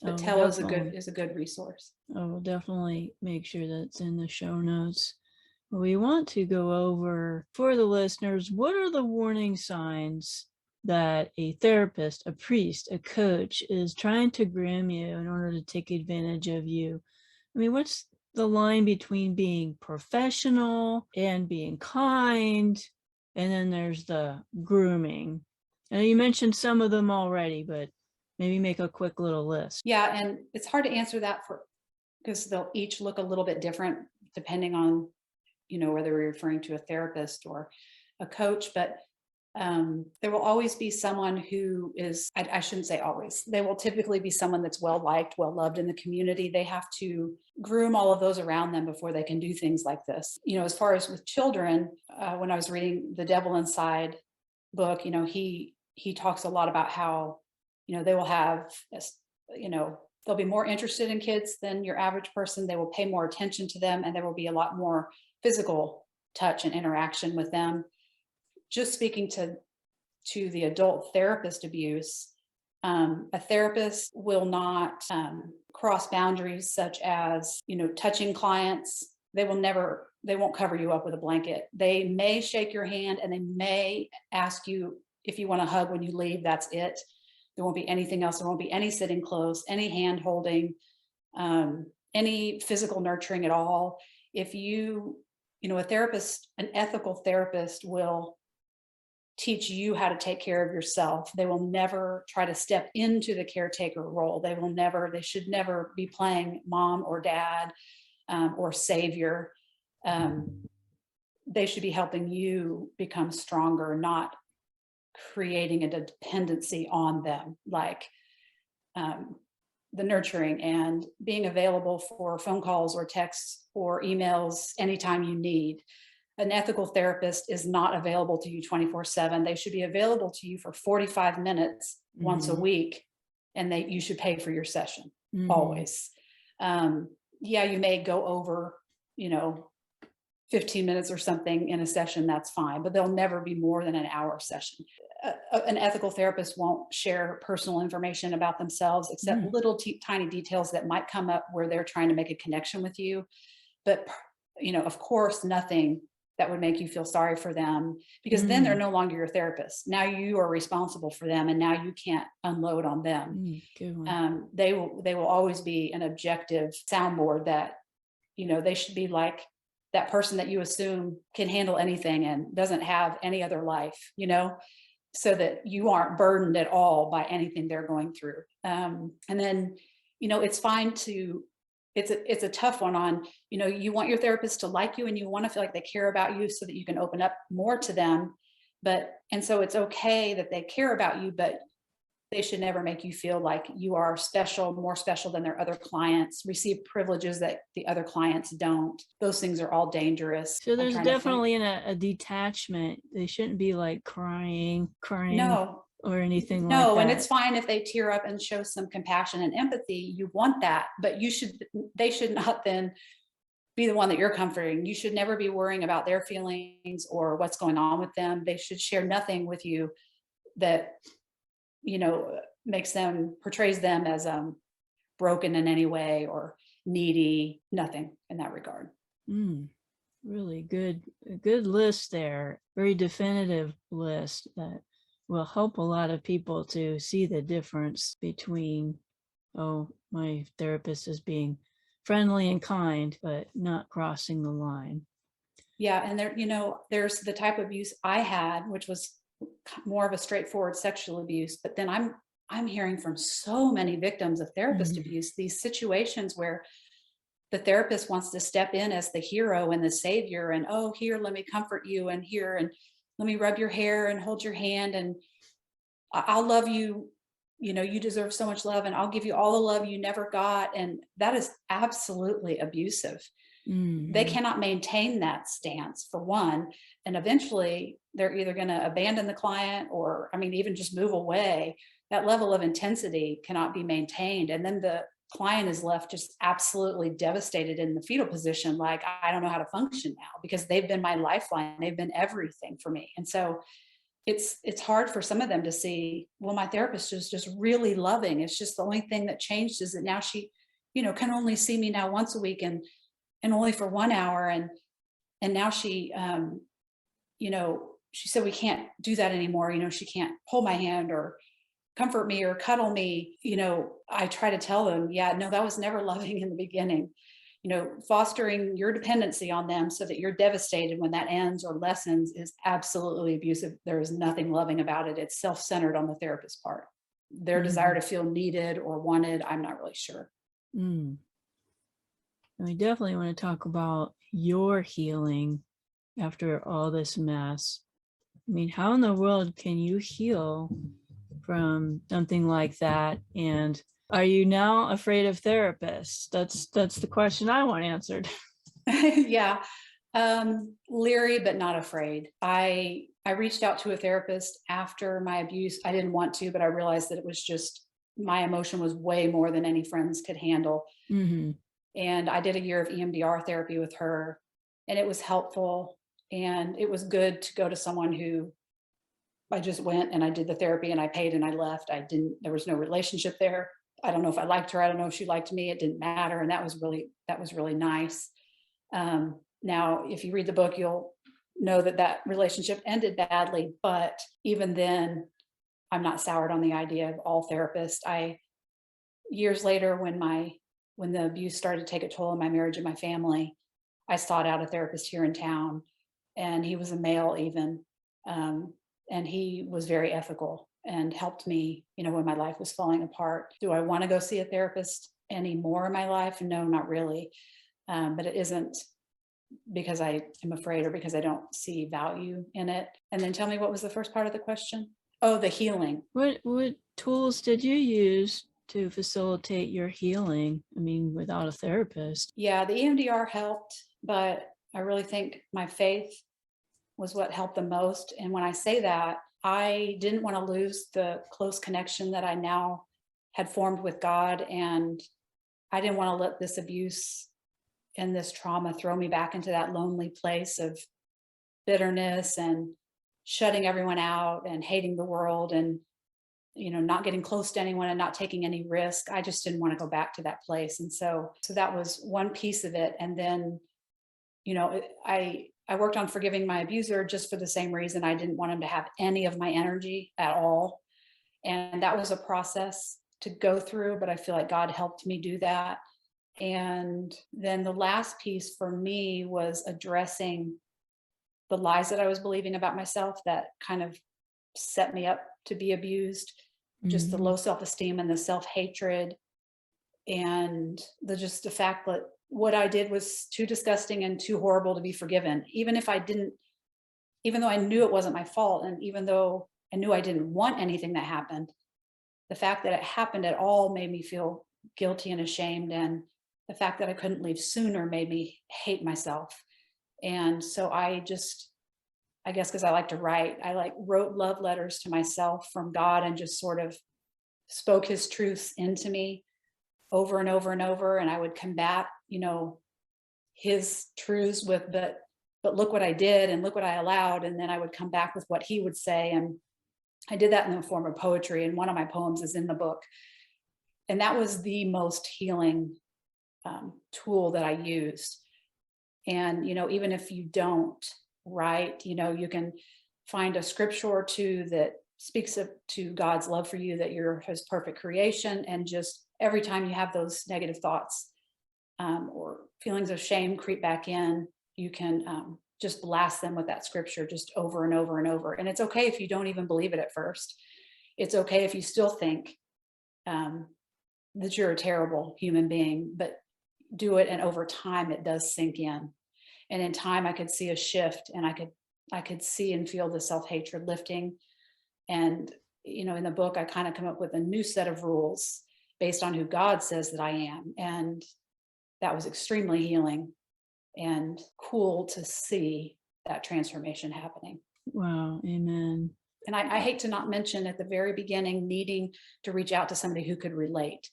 But T.E.L.L is a good resource. I will definitely make sure that it's in the show notes. We want to go over, for the listeners, what are the warning signs that a therapist, a priest, a coach is trying to groom you in order to take advantage of you? I mean, what's the line between being professional and being kind? And then there's the grooming. And you mentioned some of them already, but maybe make a quick little list. Yeah, and it's hard to answer that because they'll each look a little bit different depending on, whether we're referring to a therapist or a coach. But there will always be someone who is, I shouldn't say always, they will typically be someone that's well-liked, well-loved in the community. They have to groom all of those around them before they can do things like this. As far as with children, when I was reading the Devil Inside book, he talks a lot about how, they will have, they'll be more interested in kids than your average person. They will pay more attention to them, and there will be a lot more physical touch and interaction with them. Just speaking to the adult therapist abuse, a therapist will not cross boundaries such as, touching clients. They won't cover you up with a blanket. They may shake your hand, and they may ask you if you want to hug when you leave. That's it. There won't be anything else. There won't be any sitting close, any hand holding, any physical nurturing at all. If a therapist, an ethical therapist will teach you how to take care of yourself. They will never try to step into the caretaker role. They should never be playing mom or dad or savior. They should be helping you become stronger, not creating a dependency on them, like the nurturing and being available for phone calls or texts or emails anytime you need. An ethical therapist is not available to you 24/7. They should be available to you for 45 minutes once a week, and you should pay for your session always. You may go over, 15 minutes or something in a session, that's fine, but they'll never be more than an hour session. An ethical therapist won't share personal information about themselves, except little tiny details that might come up where they're trying to make a connection with you. But, of course, nothing that would make you feel sorry for them, because then they're no longer your therapist. Now you are responsible for them, and now you can't unload on them. Good one. They will always be an objective soundboard that, they should be like that person that you assume can handle anything and doesn't have any other life, so that you aren't burdened at all by anything they're going through. And then, it's fine to, it's a tough one on, you want your therapist to like you and you want to feel like they care about you so that you can open up more to them. And so it's okay that they care about you, but they should never make you feel like you are special, more special than their other clients, receive privileges that the other clients don't. Those things are all dangerous. So there's definitely a detachment. They shouldn't be like crying No, or anything like that. No, and it's fine if they tear up and show some compassion and empathy. You want that, but they should not then be the one that you're comforting. You should never be worrying about their feelings or what's going on with them. They should share nothing with you that, portrays them as broken in any way or needy. Nothing in that regard. Really good list there. Very definitive list that will help a lot of people to see the difference between, my therapist is being friendly and kind, but not crossing the line. Yeah. And there's the type of abuse I had, which was more of a straightforward sexual abuse. But then I'm hearing from so many victims of therapist abuse, these situations where the therapist wants to step in as the hero and the savior and, here, let me comfort you, and here, and let me rub your hair and hold your hand, and I'll love you. You deserve so much love, and I'll give you all the love you never got. And that is absolutely abusive. They cannot maintain that stance, for one. And eventually they're either going to abandon the client or, even just move away. That level of intensity cannot be maintained. And then the client is left just absolutely devastated in the fetal position. Like, I don't know how to function now, because they've been my lifeline. They've been everything for me. And so it's hard for some of them to see, well, my therapist is just really loving. It's just the only thing that changed is that now she, can only see me now once a week and only for 1 hour. And now she, she said, we can't do that anymore. She can't hold my hand or comfort me or cuddle me. I try to tell them, no, that was never loving in the beginning. Fostering your dependency on them so that you're devastated when that ends or lessens is absolutely abusive. There is nothing loving about it. It's self-centered on the therapist's part. Their desire to feel needed or wanted, I'm not really sure. And we definitely want to talk about your healing after all this mess. How in the world can you heal from something like that? And are you now afraid of therapists? That's the question I want answered. Yeah. Leery, but not afraid. I reached out to a therapist after my abuse. I didn't want to, but I realized that it was just, my emotion was way more than any friends could handle. And I did a year of EMDR therapy with her, and it was helpful. And it was good to go to someone who, I just went and I did the therapy and I paid and I left. There was no relationship there. I don't know if I liked her. I don't know if she liked me. It didn't matter. And that was really nice. Now, if you read the book, you'll know that relationship ended badly. But even then, I'm not soured on the idea of all therapists. Years later, when the abuse started to take a toll on my marriage and my family, I sought out a therapist here in town, and he was a male even. And he was very ethical and helped me, when my life was falling apart. Do I want to go see a therapist anymore in my life? No, not really. But it isn't because I am afraid or because I don't see value in it. And then tell me, what was the first part of the question? Oh, the healing. What tools did you use to facilitate your healing? Without a therapist. Yeah, the EMDR helped, but I really think my faith was what helped the most. And when I say that, I didn't want to lose the close connection that I now had formed with God. And I didn't want to let this abuse and this trauma throw me back into that lonely place of bitterness and shutting everyone out and hating the world and, not getting close to anyone and not taking any risk. I just didn't want to go back to that place. And so that was one piece of it. And then, I I worked on forgiving my abuser just for the same reason. I didn't want him to have any of my energy at all. And that was a process to go through, but I feel like God helped me do that. And then the last piece for me was addressing the lies that I was believing about myself that kind of set me up to be abused, just the low self-esteem and the self-hatred, and the fact that what I did was too disgusting and too horrible to be forgiven. Even though I knew it wasn't my fault, and even though I knew I didn't want anything that happened, the fact that it happened at all made me feel guilty and ashamed. And the fact that I couldn't leave sooner made me hate myself. And so I guess because I like to write, I wrote love letters to myself from God and just sort of spoke his truths into me over and over and over. And I would combat, his truths with, but look what I did and look what I allowed. And then I would come back with what he would say. And I did that in the form of poetry. And one of my poems is in the book. And that was the most healing tool that I used. And, even if you don't write, you can find a scripture or two that speaks to God's love for you, that you're his perfect creation. And just every time you have those negative thoughts or feelings of shame creep back in, you can just blast them with that scripture just over and over and over. And it's okay if you don't even believe it at first. It's okay if you still think that you're a terrible human being, but do it. And over time, it does sink in. And in time, I could see a shift, and I could see and feel the self-hatred lifting. And, in the book, I kind of come up with a new set of rules based on who God says that I am. And that was extremely healing and cool to see that transformation happening. Wow. Amen. And I hate to not mention at the very beginning, needing to reach out to somebody who could relate.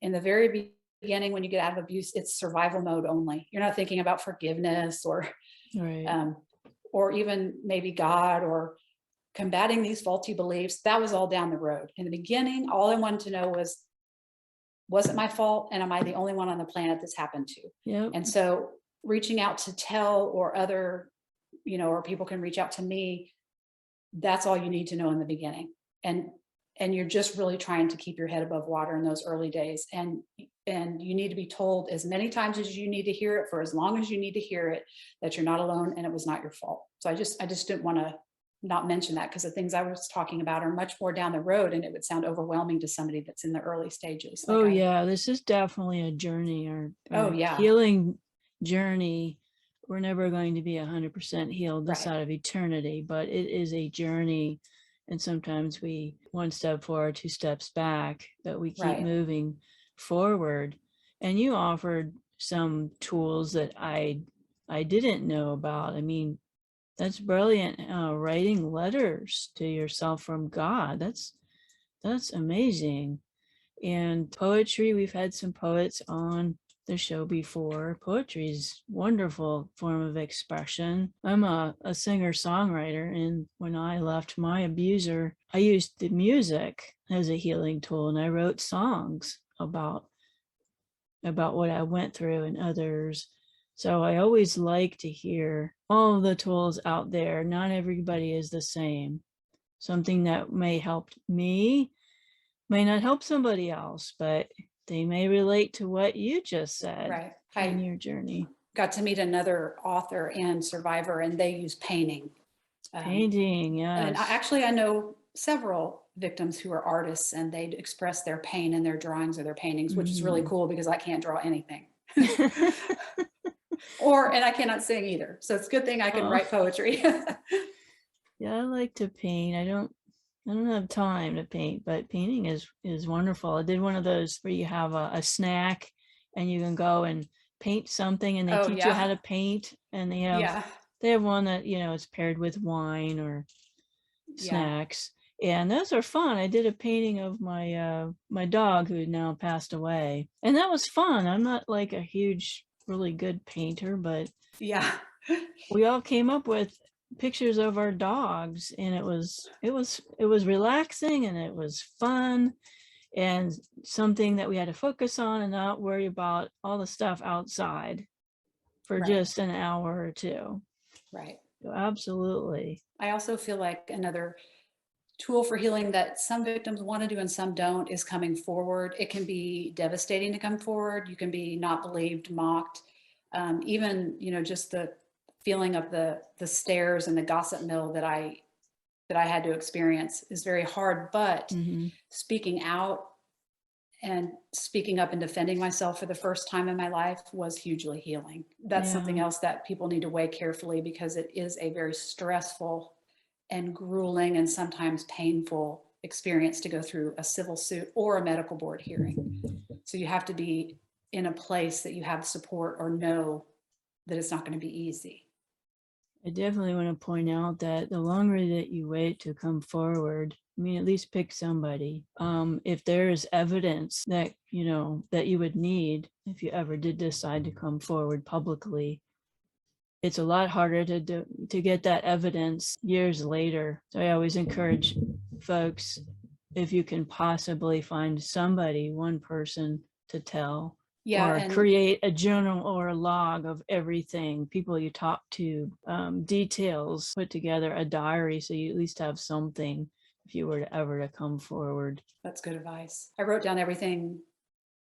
In the very beginning, when you get out of abuse, it's survival mode only. You're not thinking about forgiveness or even maybe God or combating these faulty beliefs. That was all down the road. In the beginning, all I wanted to know was it my fault? And am I the only one on the planet this happened to? Yep. And so reaching out to T.E.L.L or other, or people can reach out to me. That's all you need to know in the beginning. And you're just really trying to keep your head above water in those early days. And you need to be told as many times as you need to hear it, for as long as you need to hear it, that you're not alone and it was not your fault. So I just didn't want to not mention that, because the things I was talking about are much more down the road, and it would sound overwhelming to somebody that's in the early stages. This is definitely a journey or healing journey. We're never going to be 100% healed this side of eternity, but it is a journey. And sometimes we one step forward, two steps back, but we keep moving forward. And you offered some tools that I didn't know about. I mean, that's brilliant. Writing letters to yourself from God. That's amazing. And poetry, we've had some poets on the show before. Poetry is a wonderful form of expression. I'm a singer-songwriter, and when I left my abuser, I used the music as a healing tool, and I wrote songs about what I went through and others. So I always like to hear all the tools out there. Not everybody is the same. Something that may help me may not help somebody else, but they may relate to what you just said in your journey. Got to meet another author and survivor, and they use painting. Painting, yes. And I know several victims who are artists, and they express their pain in their drawings or their paintings, which is really cool because I can't draw anything. And I cannot sing either. So it's a good thing I can write poetry. Yeah, I like to paint. I don't have time to paint, but painting is wonderful. I did one of those where you have a snack and you can go and paint something, and they teach you how to paint, and they have one that, is paired with wine or snacks. And those are fun. I did a painting of my dog who now passed away, and that was fun. I'm not like a huge, really good painter, but we all came up with pictures of our dogs, and it was relaxing, and it was fun, and something that we had to focus on and not worry about all the stuff outside for just an hour or two. Right. So absolutely. I also feel like another tool for healing that some victims want to do and some don't is coming forward. It can be devastating to come forward. You can be not believed, mocked. Even, just the feeling of the stares and the gossip mill that I had to experience is very hard, but Mm-hmm. speaking out and speaking up and defending myself for the first time in my life was hugely healing. That's something else that people need to weigh carefully, because it is a very stressful and grueling and sometimes painful experience to go through a civil suit or a medical board hearing. So you have to be in a place that you have support or know that it's not going to be easy. I definitely want to point out that the longer that you wait to come forward, I mean, at least pick somebody. If there is evidence that, that you would need if you ever did decide to come forward publicly, it's a lot harder to get that evidence years later. So I always encourage folks, if you can possibly find somebody, one person to tell, or create a journal or a log of everything, people you talk to, details, put together a diary, so you at least have something if you were to ever come forward. That's good advice. I wrote down everything.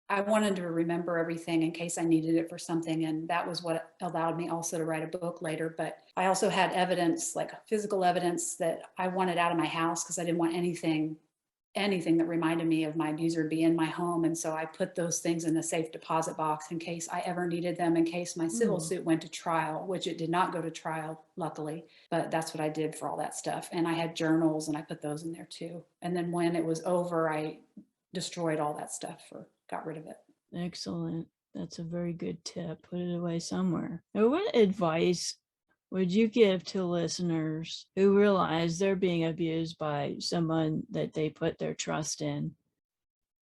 I wanted to remember everything in case I needed it for something. And that was what allowed me also to write a book later. But I also had evidence, like physical evidence, that I wanted out of my house because I didn't want anything that reminded me of my abuser to be in my home. And so I put those things in the safe deposit box in case I ever needed them, in case my civil suit went to trial, which it did not go to trial, luckily. But that's what I did for all that stuff. And I had journals and I put those in there too. And then when it was over, I destroyed all that stuff or got rid of it. Excellent. That's a very good tip. Put it away somewhere. Now, what advice would you give to listeners who realize they're being abused by someone that they put their trust in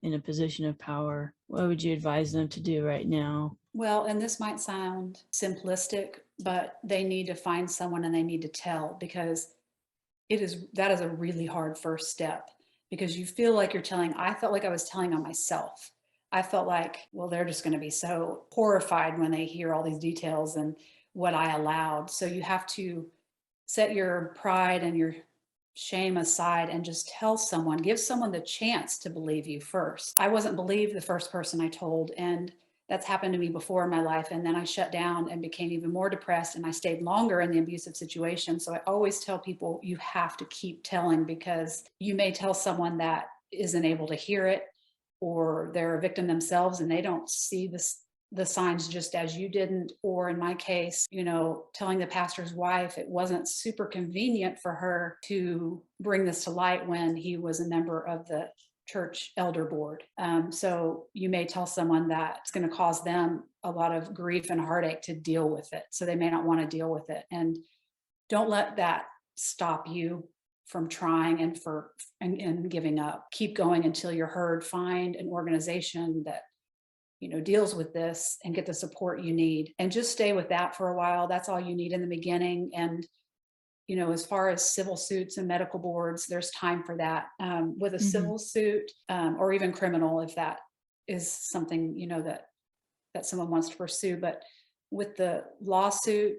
a position of power? What would you advise them to do right now? Well, and this might sound simplistic, but they need to find someone and they need to tell, because that is a really hard first step, because you feel like you're telling. I felt like I was telling on myself. I felt like, well, they're just going to be so horrified when they hear all these details and what I allowed. So you have to set your pride and your shame aside and just tell someone, give someone the chance to believe you first. I wasn't believed the first person I told, and that's happened to me before in my life. And then I shut down and became even more depressed, and I stayed longer in the abusive situation. So I always tell people, you have to keep telling, because you may tell someone that isn't able to hear it, or they're a victim themselves and they don't see the signs just as you didn't. Or in my case, telling the pastor's wife, it wasn't super convenient for her to bring this to light when he was a member of the church elder board. So you may tell someone that it's going to cause them a lot of grief and heartache to deal with it. So they may not want to deal with it. And don't let that stop you from trying and giving up. Keep going until you're heard. Find an organization that deals with this and get the support you need, and just stay with that for a while. That's all you need in the beginning. And as far as civil suits and medical boards, there's time for that. With a civil suit, or even criminal, if that is something that someone wants to pursue. But with the lawsuit,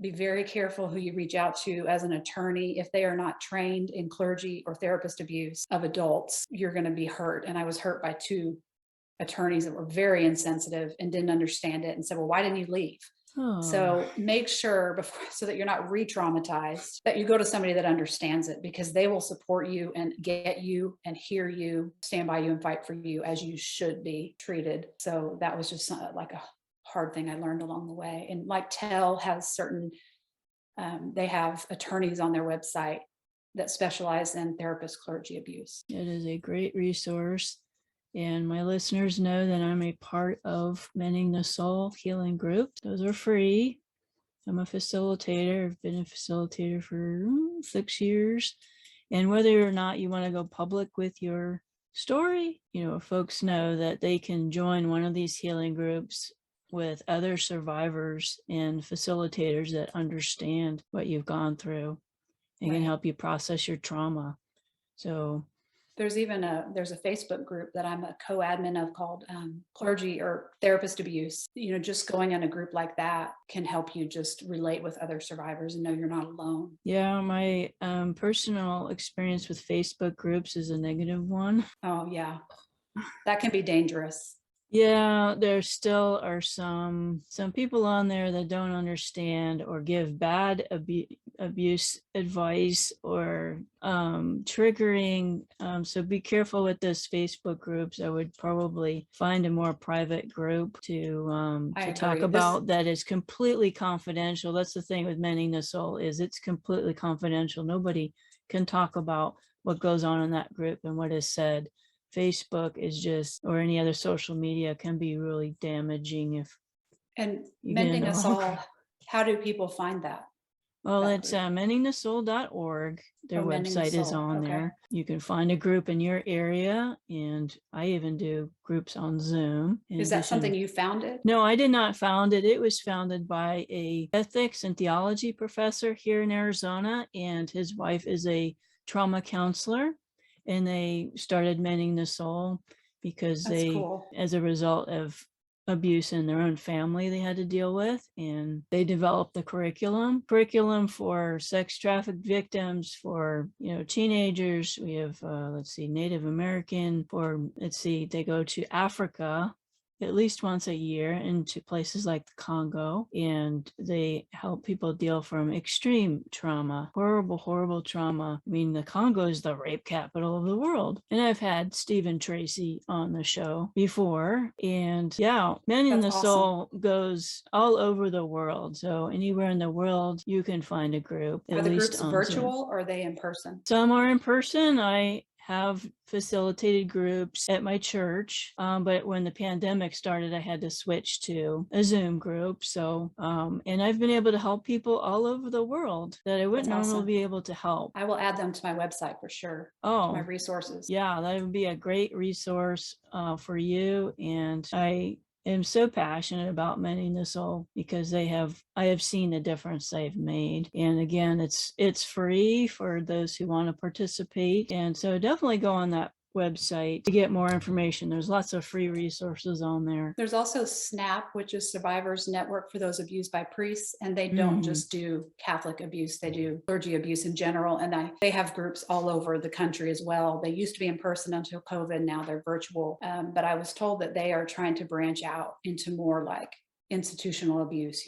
be very careful who you reach out to as an attorney. If they are not trained in clergy or therapist abuse of adults, you're going to be hurt. And I was hurt by 2 attorneys that were very insensitive and didn't understand it and said, well, why didn't you leave? Oh. So make sure so that you're not re-traumatized, that you go to somebody that understands it, because they will support you and get you and hear you, stand by you and fight for you as you should be treated. So that was just like a hard thing I learned along the way. And like T.E.L.L has certain, they have attorneys on their website that specialize in therapist clergy abuse. It is a great resource. And my listeners know that I'm a part of Mending the Soul healing groups. Those are free. I'm a facilitator. I've been a facilitator for 6 years. And whether or not you want to go public with your story, folks know that they can join one of these healing groups with other survivors and facilitators that understand what you've gone through and can help you process your trauma. So There's even there's a Facebook group that I'm a co-admin of called Clergy or Therapist Abuse. Just going in a group like that can help you just relate with other survivors and know you're not alone. Yeah, my personal experience with Facebook groups is a negative one. Oh yeah, that can be dangerous. Yeah, there still are some people on there that don't understand or give bad abuse advice or triggering. So be careful with those Facebook groups. I would probably find a more private group to talk about that is completely confidential. That's the thing with Mending the Soul, is it's completely confidential. Nobody can talk about what goes on in that group and what is said. Facebook is just, or any other social media, can be really damaging if. And Mending the Soul, how do people find that? Well, it's mendingthesoul.org. Their website is on there. You can find a group in your area, and I even do groups on Zoom. Is that something you founded? No, I did not found it. It was founded by a ethics and theology professor here in Arizona, and his wife is a trauma counselor. And they started Mending the Soul because as a result of abuse in their own family they had to deal with, and they developed the curriculum for sex trafficked victims, for teenagers. We have Native American, they go to Africa at least once a year into places like the Congo, and they help people deal from extreme trauma, horrible trauma. I mean, the Congo is the rape capital of the world. And I've had Stephen Tracy on the show before, and Mending the Soul goes all over the world. So anywhere in the world you can find a group. Are the groups virtual or are they in person? Some are in person. I have facilitated groups at my church, but when the pandemic started, I had to switch to a Zoom group. So, and I've been able to help people all over the world that I wouldn't normally be able to help. I will add them to my website for sure. Oh, my resources. Yeah, that would be a great resource for you. And I am so passionate about Mending the Soul because I have seen the difference they've made. And again, it's free for those who want to participate. And so definitely go on that website to get more information. There's lots of free resources on there. There's also SNAP, which is Survivors Network for those abused by priests, and they don't just do Catholic abuse, they do clergy abuse in general, and they have groups all over the country as well. They used to be in person until COVID, now they're virtual, but I was told that they are trying to branch out into more like institutional abuse,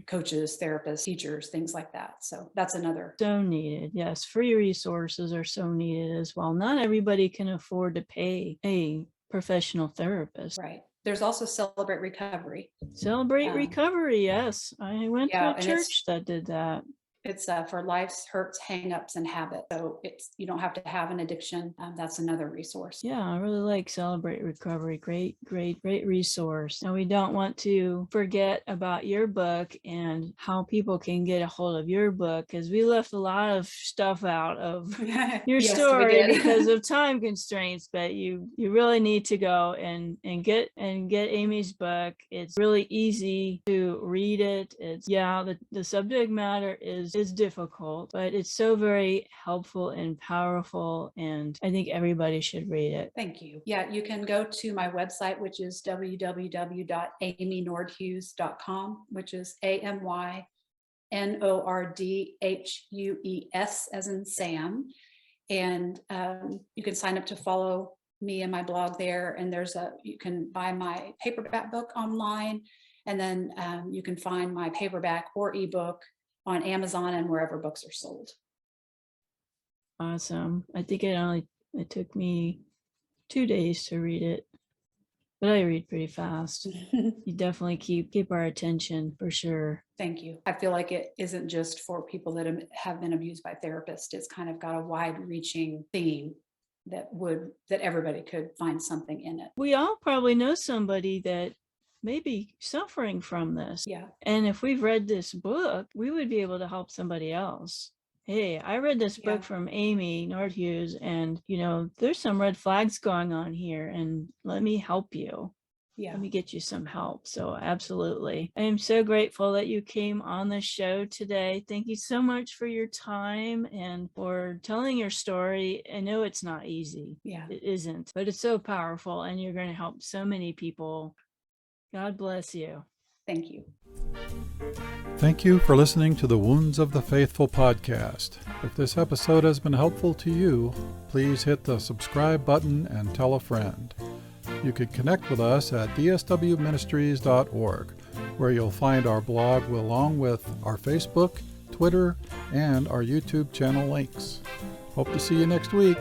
coaches, therapists, teachers, things like that. So that's another. So needed. Yes. Free resources are so needed as well. Not everybody can afford to pay a professional therapist. Right. There's also Celebrate Recovery. Celebrate Recovery. Yes. I went to a church that did that. It's for life's hurts, hangups, and habits. So you don't have to have an addiction. That's another resource. Yeah, I really like Celebrate Recovery. Great resource. And we don't want to forget about your book and how people can get a hold of your book, because we left a lot of stuff out of your story because of time constraints. But you really need to go and get Amy's book. It's really easy to read it. It's the subject matter is difficult, but it's so very helpful and powerful, and I think everybody should read it. Thank you. Yeah, you can go to my website, which is www.amynordhues.com, which is AMYNORDHUES as in Sam, and you can sign up to follow me and my blog there, and you can buy my paperback book online, and then you can find my paperback or ebook on Amazon and wherever books are sold. Awesome. I think it took me 2 days to read it, but I read pretty fast. You definitely keep our attention for sure. Thank you. I feel like it isn't just for people that have been abused by therapists. It's kind of got a wide-reaching theme that everybody could find something in it. We all probably know somebody that may be suffering from this. Yeah. And if we've read this book, we would be able to help somebody else. Hey, I read this book from Amy Nordhues, and there's some red flags going on here, and let me help you. Yeah. Let me get you some help. So absolutely. I am so grateful that you came on the show today. Thank you so much for your time and for telling your story. I know it's not easy. Yeah. It isn't, but it's so powerful and you're going to help so many people. God bless you. Thank you. Thank you for listening to the Wounds of the Faithful podcast. If this episode has been helpful to you, please hit the subscribe button and tell a friend. You can connect with us at dswministries.org, where you'll find our blog along with our Facebook, Twitter, and our YouTube channel links. Hope to see you next week.